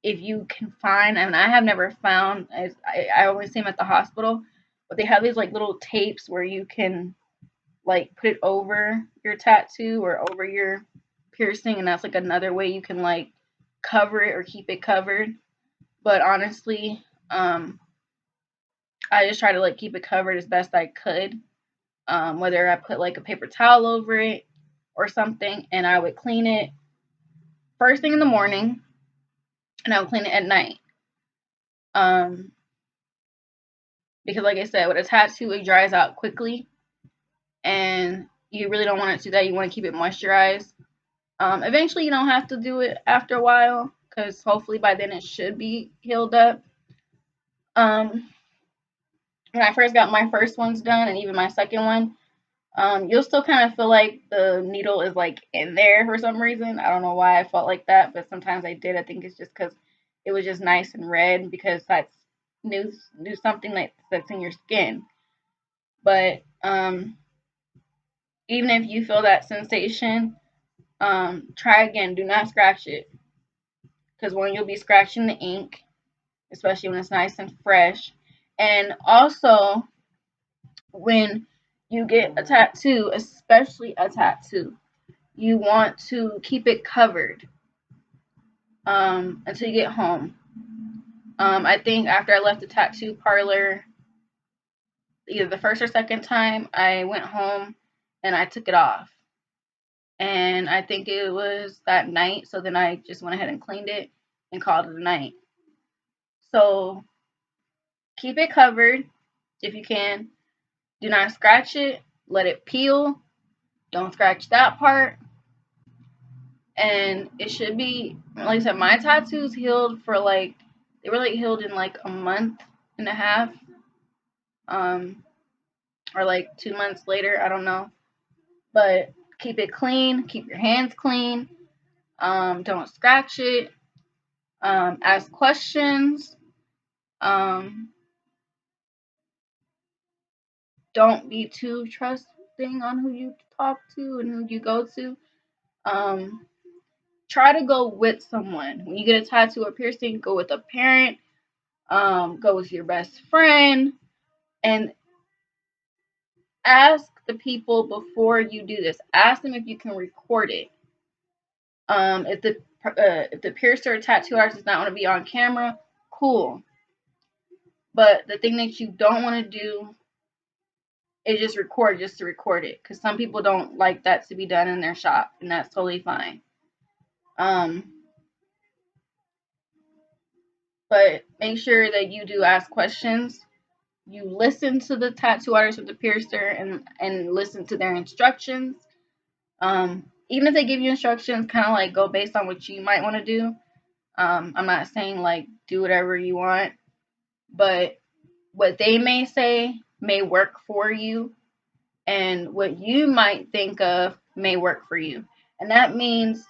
if you can find, and I have never found, I always see them at the hospital, but they have these like little tapes where you can like put it over your tattoo or over your piercing, and that's like another way you can like cover it or keep it covered. But honestly, I just try to like keep it covered as best I could. Whether I put like a paper towel over it or something, and I would clean it first thing in the morning, and I would clean it at night. Because like I said, with a tattoo, it dries out quickly, and you really don't want it to do that. You want to keep it moisturized. Eventually, you don't have to do it after a while, because hopefully by then it should be healed up. When I first got my first ones done, and even my second one, you'll still kind of feel like the needle is like in there for some reason. I don't know why I felt like that, but sometimes I did. I think it's just because it was just nice and red, because that's new something that's in your skin. But even if you feel that sensation, try again. Do not scratch it, because when you'll be scratching the ink, especially when it's nice and fresh, and also when you get a tattoo, especially a tattoo, you want to keep it covered until you get home. I think after I left the tattoo parlor, either the first or second time, I went home and I took it off. And I think it was that night, so then I just went ahead and cleaned it and called it a night. So keep it covered if you can. Do not scratch it. Let it peel. Don't scratch that part. And it should be, like I said, my tattoos healed for like, they were like healed in like a month and a half. Or like 2 months later, I don't know. But keep it clean. Keep your hands clean. Don't scratch it. Ask questions. Don't be too trusting on who you talk to and who you go to. Try to go with someone. When you get a tattoo or piercing, go with a parent, Go with your best friend, and ask the people before you do this. Ask them if you can record it. If the piercer or tattoo artist does not want to be on camera, cool. But the thing that you don't want to do is just record just to record it, because some people don't like that to be done in their shop, and that's totally fine. But make sure that you do ask questions. You listen to the tattoo artist or the piercer and listen to their instructions. Even if they give you instructions, kind of like go based on what you might want to do. I'm not saying like do whatever you want, but what they may say may work for you, and what you might think of may work for you. And that means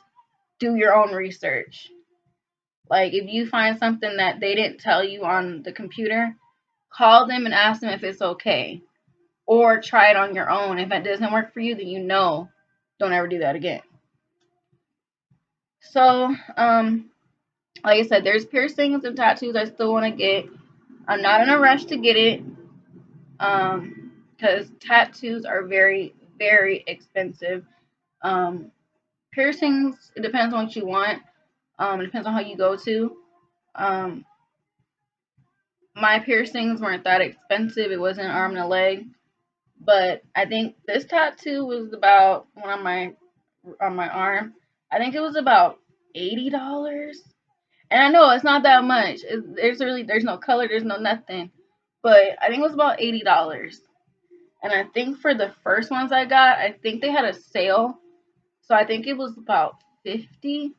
do your own research. Like if you find something that they didn't tell you on the computer, call them and ask them if it's okay. Or try it on your own. If it doesn't work for you, then you know don't ever do that again. So, like I said, there's piercings and tattoos I still want to get. I'm not in a rush to get it, because tattoos are very, very expensive. Piercings, it depends on what you want. It depends on how you go to. My piercings weren't that expensive. It wasn't an arm and a leg, but I think this tattoo was about one on my arm. I think it was about $80. And I know it's not that much. There's no color, there's no nothing. But I think it was about $80. And I think for the first ones I got, I think they had a sale. So I think it was about 50.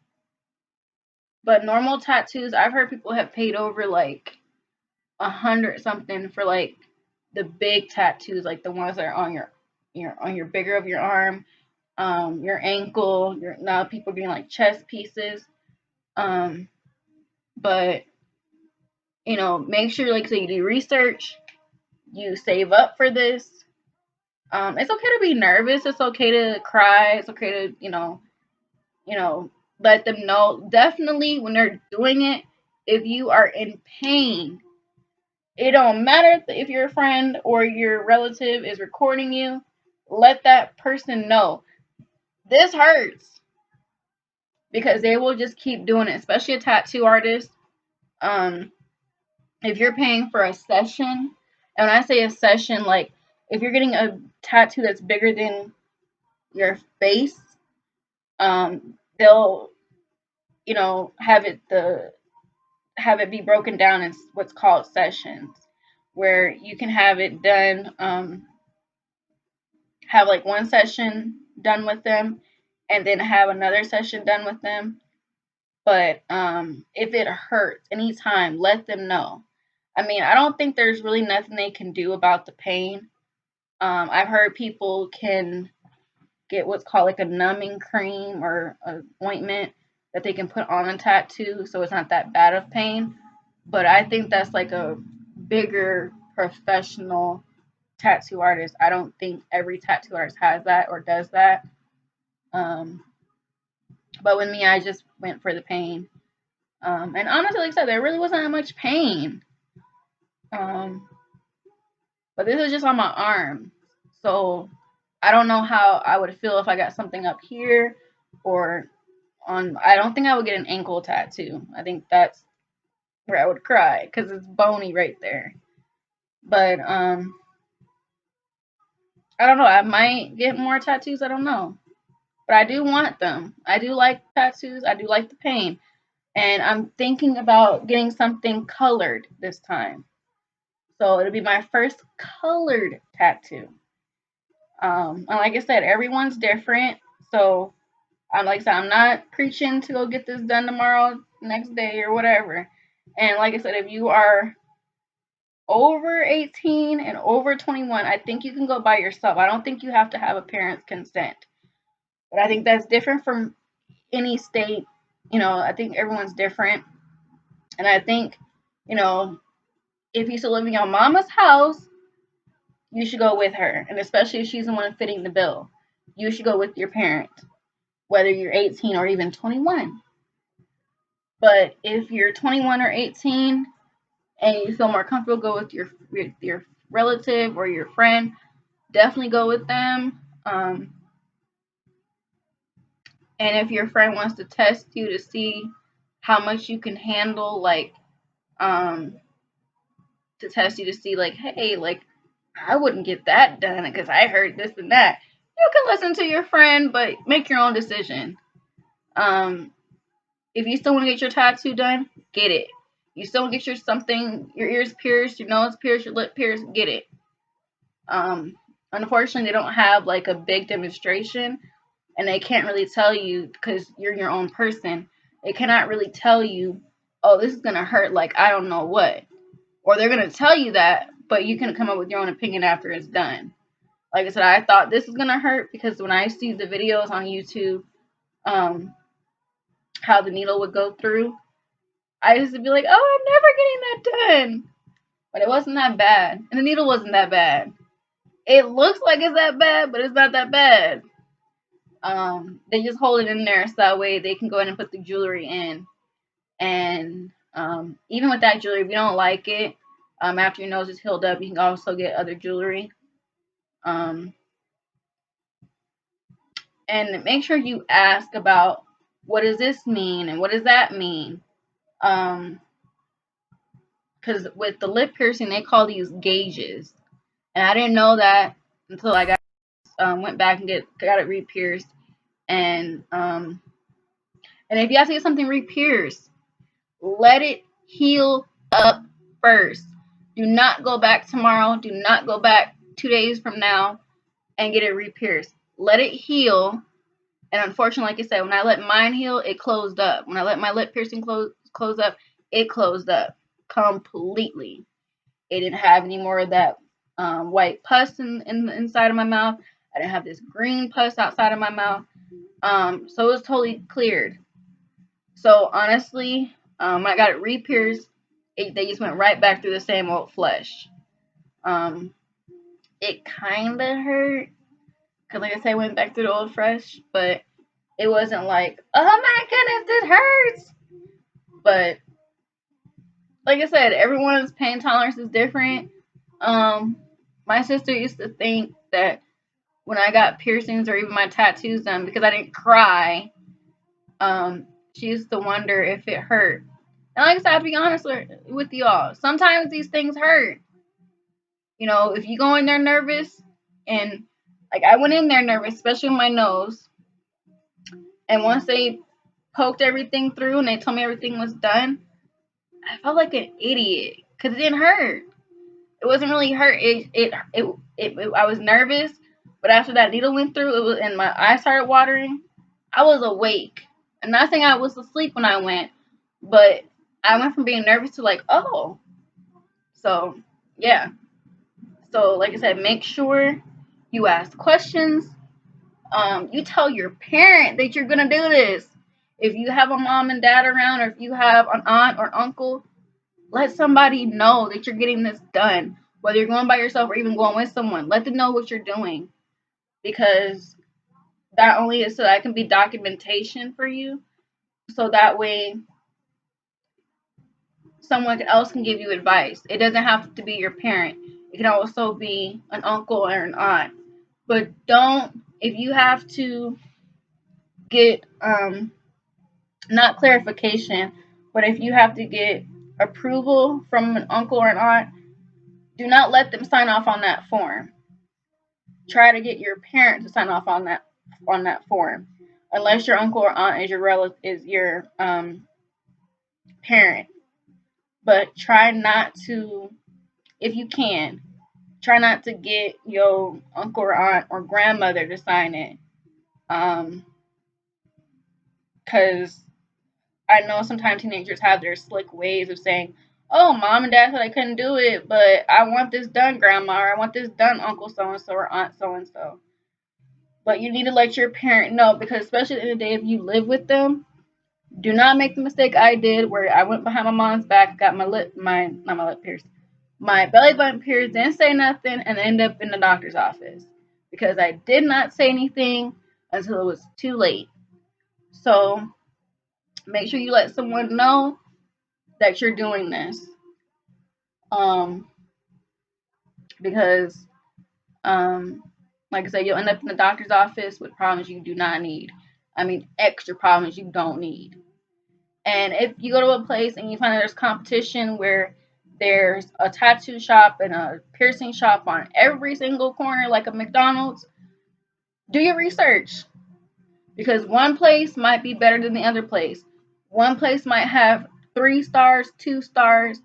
But normal tattoos, I've heard people have paid over like 100 something for like the big tattoos, like the ones that are on your bigger of your arm, your ankle. Now people are getting like chest pieces. But make sure, like, so you do research, you save up for this. It's okay to be nervous. It's okay to cry. It's okay to let them know. Definitely when they're doing it, if you are in pain, it don't matter if your friend or your relative is recording you. Let that person know this hurts, because they will just keep doing it, especially a tattoo artist. If you're paying for a session, and when I say a session, like if you're getting a tattoo that's bigger than your face, they'll have it be broken down in what's called sessions, where you can have it done, have like one session done with them, and then have another session done with them. But if it hurts anytime, let them know. I mean, I don't think there's really nothing they can do about the pain. I've heard people can get what's called like a numbing cream or an ointment that they can put on a tattoo so it's not that bad of pain. But I think that's like a bigger professional tattoo artist. I don't think every tattoo artist has that or does that. But with me, I just went for the pain. And honestly, like I said, there really wasn't that much pain. But this is just on my arm. So I don't know how I would feel if I got something up here or I don't think I would get an ankle tattoo. I think that's where I would cry because it's bony right there. But I don't know. I might get more tattoos. I don't know. But I do want them. I do like tattoos. I do like the pain. And I'm thinking about getting something colored this time. So it'll be my first colored tattoo. And like I said, everyone's different. So like I said, I'm not preaching to go get this done tomorrow, next day, or whatever. And like I said, if you are over 18 and over 21, I think you can go by yourself. I don't think you have to have a parent's consent. But I think that's different from any state. I think everyone's different. And I think, if you still live in your mama's house, you should go with her. And especially if she's the one fitting the bill, you should go with your parent, whether you're 18 or even 21. But if you're 21 or 18 and you feel more comfortable, go with your relative or your friend. Definitely go with them. And if your friend wants to test you to see how much you can handle, like, to test you to see, like, hey, like, I wouldn't get that done because I heard this and that. You can listen to your friend, but make your own decision. If you still want to get your tattoo done, get it. You still want to get your ears pierced, your nose pierced, your lip pierced, get it. Unfortunately, they don't have like a big demonstration, and they can't really tell you because you're your own person. They cannot really tell you, oh, this is gonna hurt like I don't know what, or they're gonna tell you that, but you can come up with your own opinion after it's done. Like I said, I thought this was gonna hurt because when I see the videos on YouTube, how the needle would go through, I used to be like, oh, I'm never getting that done. But it wasn't that bad. And the needle wasn't that bad. It looks like it's that bad, but it's not that bad. They just hold it in there so that way they can go ahead and put the jewelry in. And even with that jewelry, if you don't like it, after your nose is healed up, you can also get other jewelry. And make sure you ask about what does this mean and what does that mean. Because with the lip piercing, they call these gauges, and I didn't know that until I went back and got it re-pierced. And if you have to get something re-pierced, let it heal up first. Do not go back tomorrow. Do not go back 2 days from now and get it re-pierced. Let it heal. And unfortunately, like I said, when I let mine heal, it closed up. When I let my lip piercing close up, it closed up completely. It didn't have any more of that white pus in the inside of my mouth. I didn't have this green pus outside of my mouth. So it was totally cleared. So honestly, when I got it re-pierced, they just went right back through the same old flesh. It kind of hurt because, like I said, I went back through the old flesh, but it wasn't like, oh my goodness, this hurts. But like I said, everyone's pain tolerance is different. My sister used to think that when I got piercings or even my tattoos done, because I didn't cry, she used to wonder if it hurt. And like I said, I'll be honest with y'all. Sometimes these things hurt. You know, if you go in there nervous, and like I went in there nervous, especially with my nose. And once they poked everything through and they told me everything was done, I felt like an idiot because it didn't hurt. It wasn't really hurt. I was nervous, but after that needle went through, it was, and my eyes started watering. I was awake. I'm not saying I was asleep when I went, but I went from being nervous to like, oh. So, yeah. So, like I said, make sure you ask questions. You tell your parent that you're going to do this. If you have a mom and dad around, or if you have an aunt or uncle, let somebody know that you're getting this done. Whether you're going by yourself or even going with someone, let them know what you're doing. Because that only is so that can be documentation for you. So that way someone else can give you advice. It doesn't have to be your parent. It can also be an uncle or an aunt. But if you have to get, not clarification, but if you have to get approval from an uncle or an aunt, do not let them sign off on that form. Try to get your parent to sign off on that form, unless your uncle or aunt is your parent. But try not to, if you can, try not to get your uncle or aunt or grandmother to sign it, because I know sometimes teenagers have their slick ways of saying, oh, mom and dad said I couldn't do it, but I want this done, grandma, or I want this done, uncle so-and-so or aunt so-and-so. But you need to let your parent know, because especially in the day, if you live with them, do not make the mistake I did where I went behind my mom's back, got my belly button pierced, didn't say nothing, and ended up in the doctor's office because I did not say anything until it was too late. So make sure you let someone know that you're doing this. Um, because like I said, you'll end up in the doctor's office with problems you do not need. I mean, extra problems you don't need. And if you go to a place and you find that there's competition where there's a tattoo shop and a piercing shop on every single corner, like a McDonald's, do your research. Because one place might be better than the other place. One place might have 3 stars, 2 stars,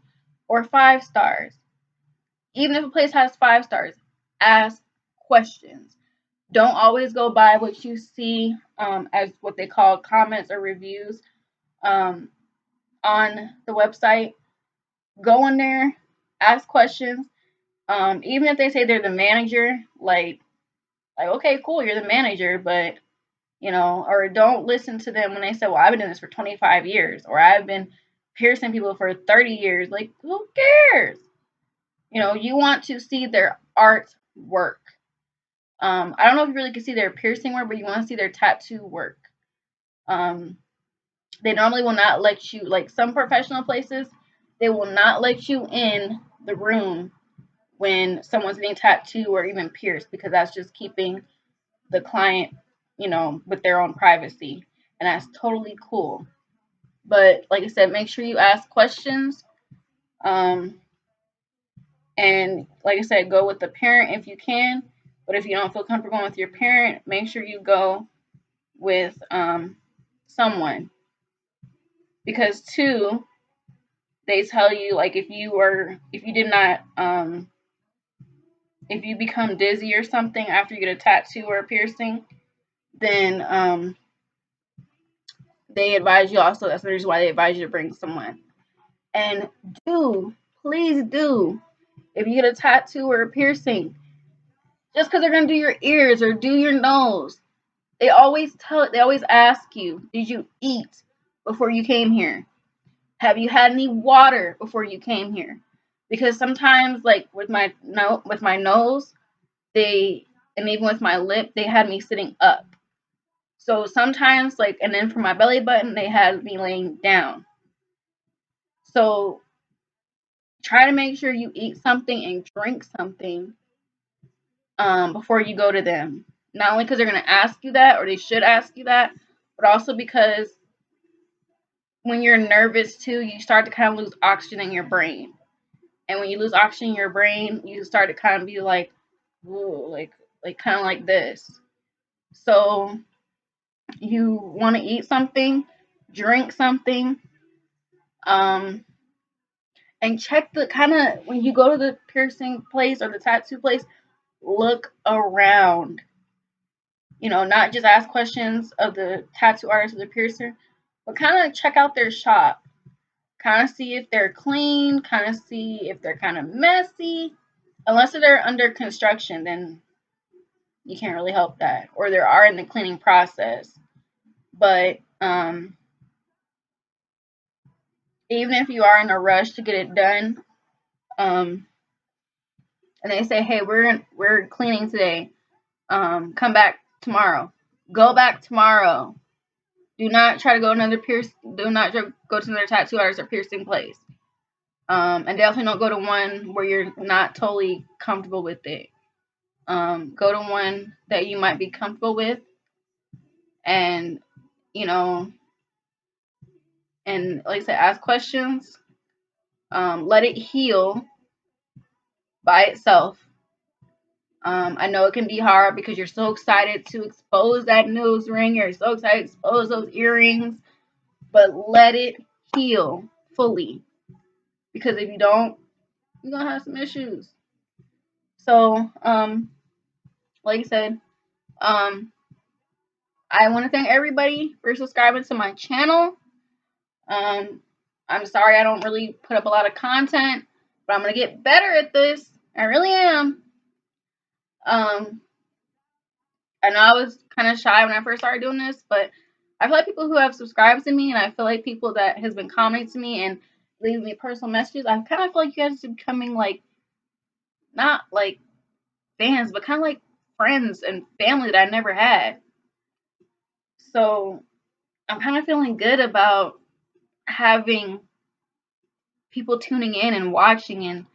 or 5 stars. Even if a place has 5 stars, ask questions. Don't always go by what you see as what they call comments or reviews on the website. Go in there, ask questions. Even if they say they're the manager, like okay, cool, you're the manager, but or don't listen to them when they say, well, I've been doing this for 25 years, or I've been piercing people for 30 years. Like, who cares? You want to see their artwork. I don't know if you really can see their piercing work, but you want to see their tattoo work. They normally will not let you, like some professional places, they will not let you in the room when someone's being tattooed or even pierced, because that's just keeping the client, with their own privacy. And that's totally cool. But like I said, make sure you ask questions. And like I said, go with the parent if you can. But if you don't feel comfortable going with your parent, make sure you go with someone. Because too, they tell you, like, if you did not if you become dizzy or something after you get a tattoo or a piercing, then they advise you also. That's the reason why they advise you to bring someone. And please do, if you get a tattoo or a piercing, just because they're gonna do your ears or do your nose, they always ask you, did you eat before you came here? Have you had any water before you came here? Because sometimes, like with my nose, and even with my lip, they had me sitting up. So sometimes, and then for my belly button, they had me laying down. So try to make sure you eat something and drink something before you go to them. Not only because they're going to ask you that, or they should ask you that, but also because when you're nervous too, you start to kind of lose oxygen in your brain. And when you lose oxygen in your brain, you start to kind of be like, ooh, like kind of like this. So you want to eat something, drink something, and check the kind of, when you go to the piercing place or the tattoo place, look around. Not just ask questions of the tattoo artist or the piercer, but kind of check out their shop. Kind of see if they're clean, kind of see if they're kind of messy. Unless they're under construction, then you can't really help that. Or they are in the cleaning process. But even if you are in a rush to get it done, and they say, hey, we're cleaning today, come back tomorrow. Go back tomorrow. Do not try to go Do not go to another tattoo artist or piercing place. And definitely don't go to one where you're not totally comfortable with it. Go to one that you might be comfortable with, and and like I said, ask questions. Let it heal by itself. I know it can be hard because you're so excited to expose that nose ring. You're so excited to expose those earrings, but let it heal fully. Because if you don't, you're gonna have some issues. So, like I said, I want to thank everybody for subscribing to my channel. I'm sorry I don't really put up a lot of content, but I'm gonna get better at this. I really am. I know I was kind of shy when I first started doing this, but I feel like people who have subscribed to me, and I feel like people that has been commenting to me and leaving me personal messages, I kind of feel like you guys are becoming like, not like fans, but kind of like friends and family that I never had. So I'm kind of feeling good about having people tuning in and watching and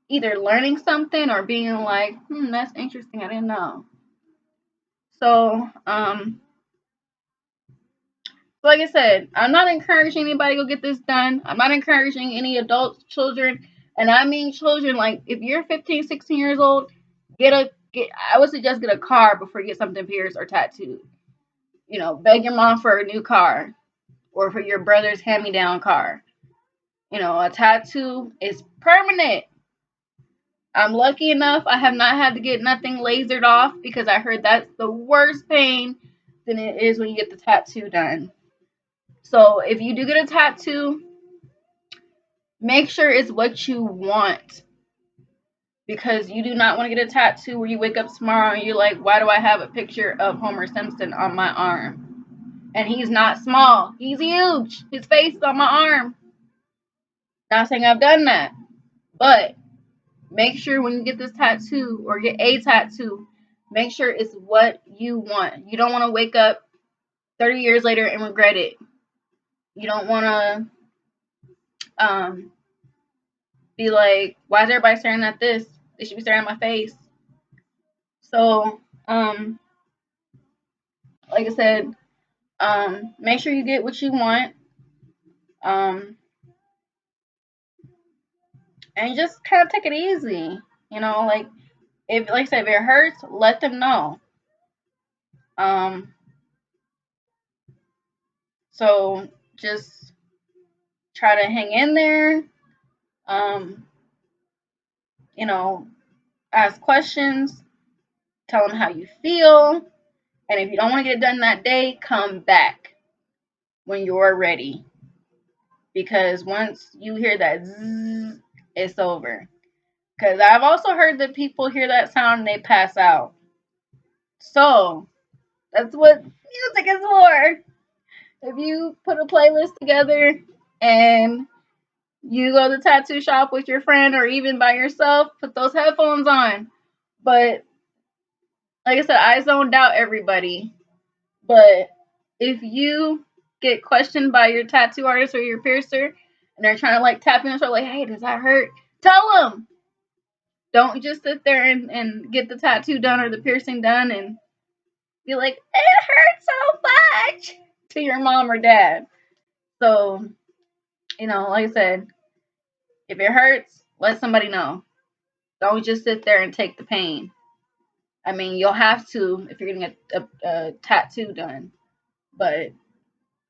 either learning something or being like, that's interesting, I didn't know. So, like I said, I'm not encouraging anybody to go get this done. I'm not encouraging any adults, children, and I mean children. Like, if you're 15, 16 years old, I would suggest get a car before you get something pierced or tattooed. Beg your mom for a new car or for your brother's hand-me-down car. A tattoo is permanent. I'm lucky enough I have not had to get nothing lasered off because I heard that's the worst pain than it is when you get the tattoo done. So if you do get a tattoo, make sure it's what you want, because you do not want to get a tattoo where you wake up tomorrow and you're like, why do I have a picture of Homer Simpson on my arm? And he's not small. He's huge. His face is on my arm. Not saying I've done that, but make sure when you get this tattoo or get a tattoo, make sure it's what you want. You don't want to wake up 30 years later and regret it. You don't want to be like, why is everybody staring at this? They should be staring at my face. So, like I said, make sure you get what you want. And just kind of take it easy. Like I said, if it hurts, let them know. So just try to hang in there. You know, ask questions, tell them how you feel, and if you don't want to get it done that day, come back when you're ready. Because once you hear that zzz, it's over. Because I've also heard that people hear that sound and they pass out. So that's what music is for. If you put a playlist together and you go to the tattoo shop with your friend or even by yourself, put those headphones on. But like I said, I zoned out everybody. But if you get questioned by your tattoo artist or your piercer and they're trying to like tap you on the shoulder, like, hey, does that hurt? Tell them. Don't just sit there and get the tattoo done or the piercing done and be like, it hurts so much to your mom or dad. So, like I said, if it hurts, let somebody know. Don't just sit there and take the pain. I mean, you'll have to if you're getting a tattoo done. But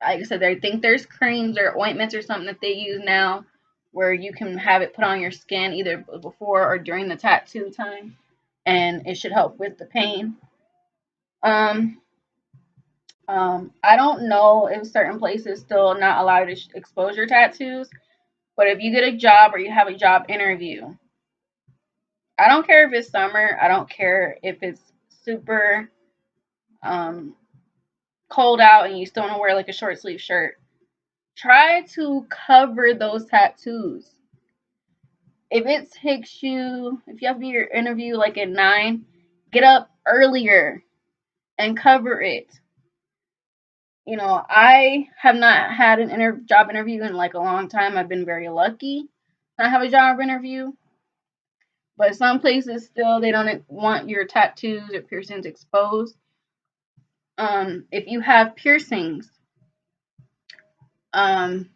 like I said, I think there's creams or ointments or something that they use now where you can have it put on your skin either before or during the tattoo time, and it should help with the pain. I don't know if certain places still not allow you to expose your tattoos, but if you get a job or you have a job interview, I don't care if it's summer. I don't care if it's super um, cold out and you still want to wear like a short sleeve shirt. Try to cover those tattoos. If you have your interview like at 9, get up earlier and cover it. I have not had an job interview in like a long time. I've been very lucky to have a job interview. But some places still they don't want your tattoos or piercings exposed. If you have piercings, and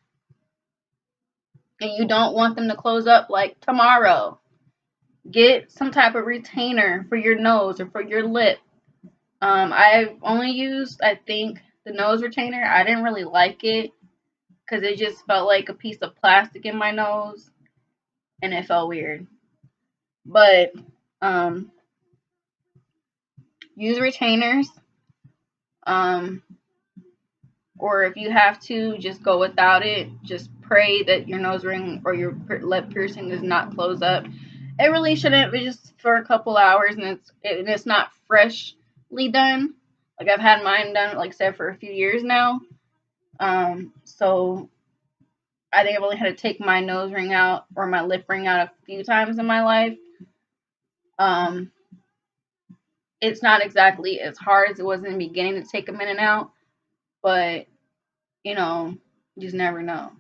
you don't want them to close up like tomorrow, get some type of retainer for your nose or for your lip. I've only used, I think, the nose retainer. I didn't really like it because it just felt like a piece of plastic in my nose and it felt weird. But use retainers. Um, or if you have to, just go without it. Just pray that your nose ring or your lip piercing does not close up. It really shouldn't, but just for a couple hours, and it's not freshly done. Like I've had mine done, like I said, for a few years now. So I think I've only had to take my nose ring out or my lip ring out a few times in my life. It's not exactly as hard as it was in the beginning to take them in and out, but you just never know.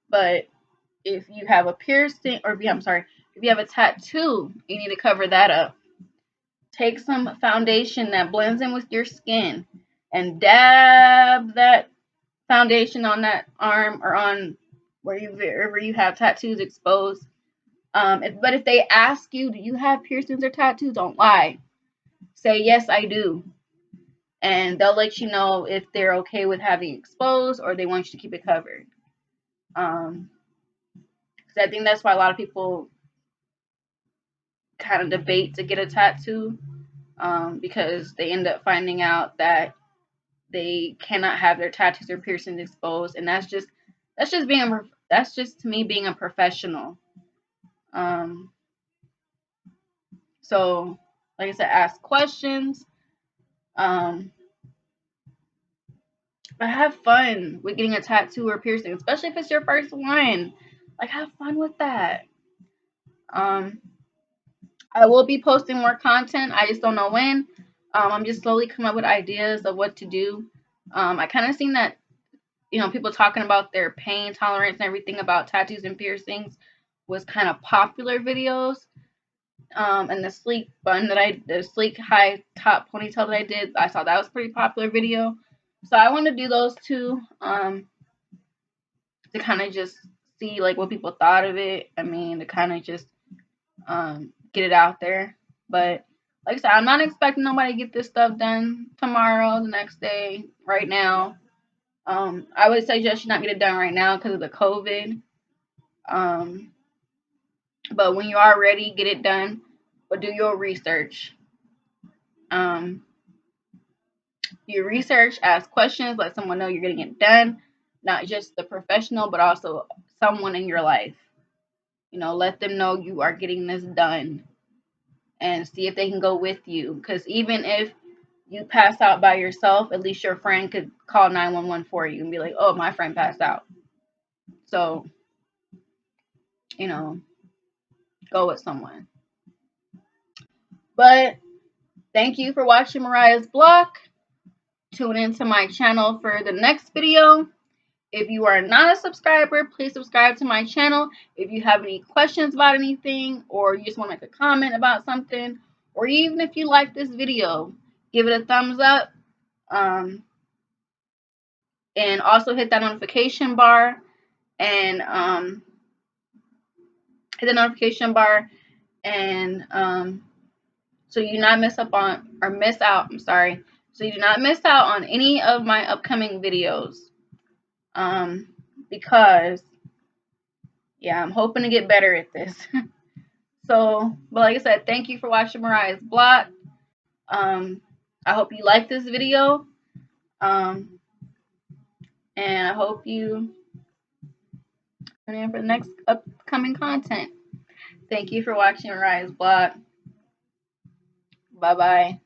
But if you have a piercing, or if you have a tattoo, you need to cover that up. Take some foundation that blends in with your skin and dab that foundation on that arm or on wherever you have tattoos exposed. But if they ask you, do you have piercings or tattoos? Don't lie. Say, yes, I do. And they'll let you know if they're okay with having it exposed or they want you to keep it covered. I think that's why a lot of people kind of debate to get a tattoo, because they end up finding out that they cannot have their tattoos or piercings exposed, and that's just to me being a professional. So like I said, ask questions. But have fun with getting a tattoo or piercing, especially if it's your first one. Like, have fun with that. I will be posting more content. I just don't know when. I'm just slowly coming up with ideas of what to do. I kind of seen that, people talking about their pain tolerance and everything about tattoos and piercings was kind of popular videos. And the sleek high top ponytail that I did, I saw that was a pretty popular video. So I want to do those two, to kind of just see like what people thought of it. I mean, to kind of just get it out there. But like I said, I'm not expecting nobody to get this stuff done tomorrow, the next day, right now. I would suggest you not get it done right now because of the COVID. But when you are ready, get it done. But do your research. You research, ask questions, let someone know you're getting it done. Not just the professional, but also someone in your life. Let them know you are getting this done and see if they can go with you. Because even if you pass out by yourself, at least your friend could call 911 for you and be like, oh, my friend passed out. So, go with someone. But thank you for watching Mariah's Block. Tune into my channel for the next video. If you are not a subscriber, please subscribe to my channel. If you have any questions about anything, or you just want to make a comment about something, or even if you like this video, give it a thumbs up. And also hit that notification bar and hit the notification bar and so you do not miss out. So you do not miss out on any of my upcoming videos. Because I'm hoping to get better at this. But like I said, thank you for watching Mariah's Block. I hope you like this video. And I hope you tune in for the next upcoming content. Thank you for watching Mariah's Block. Bye-bye.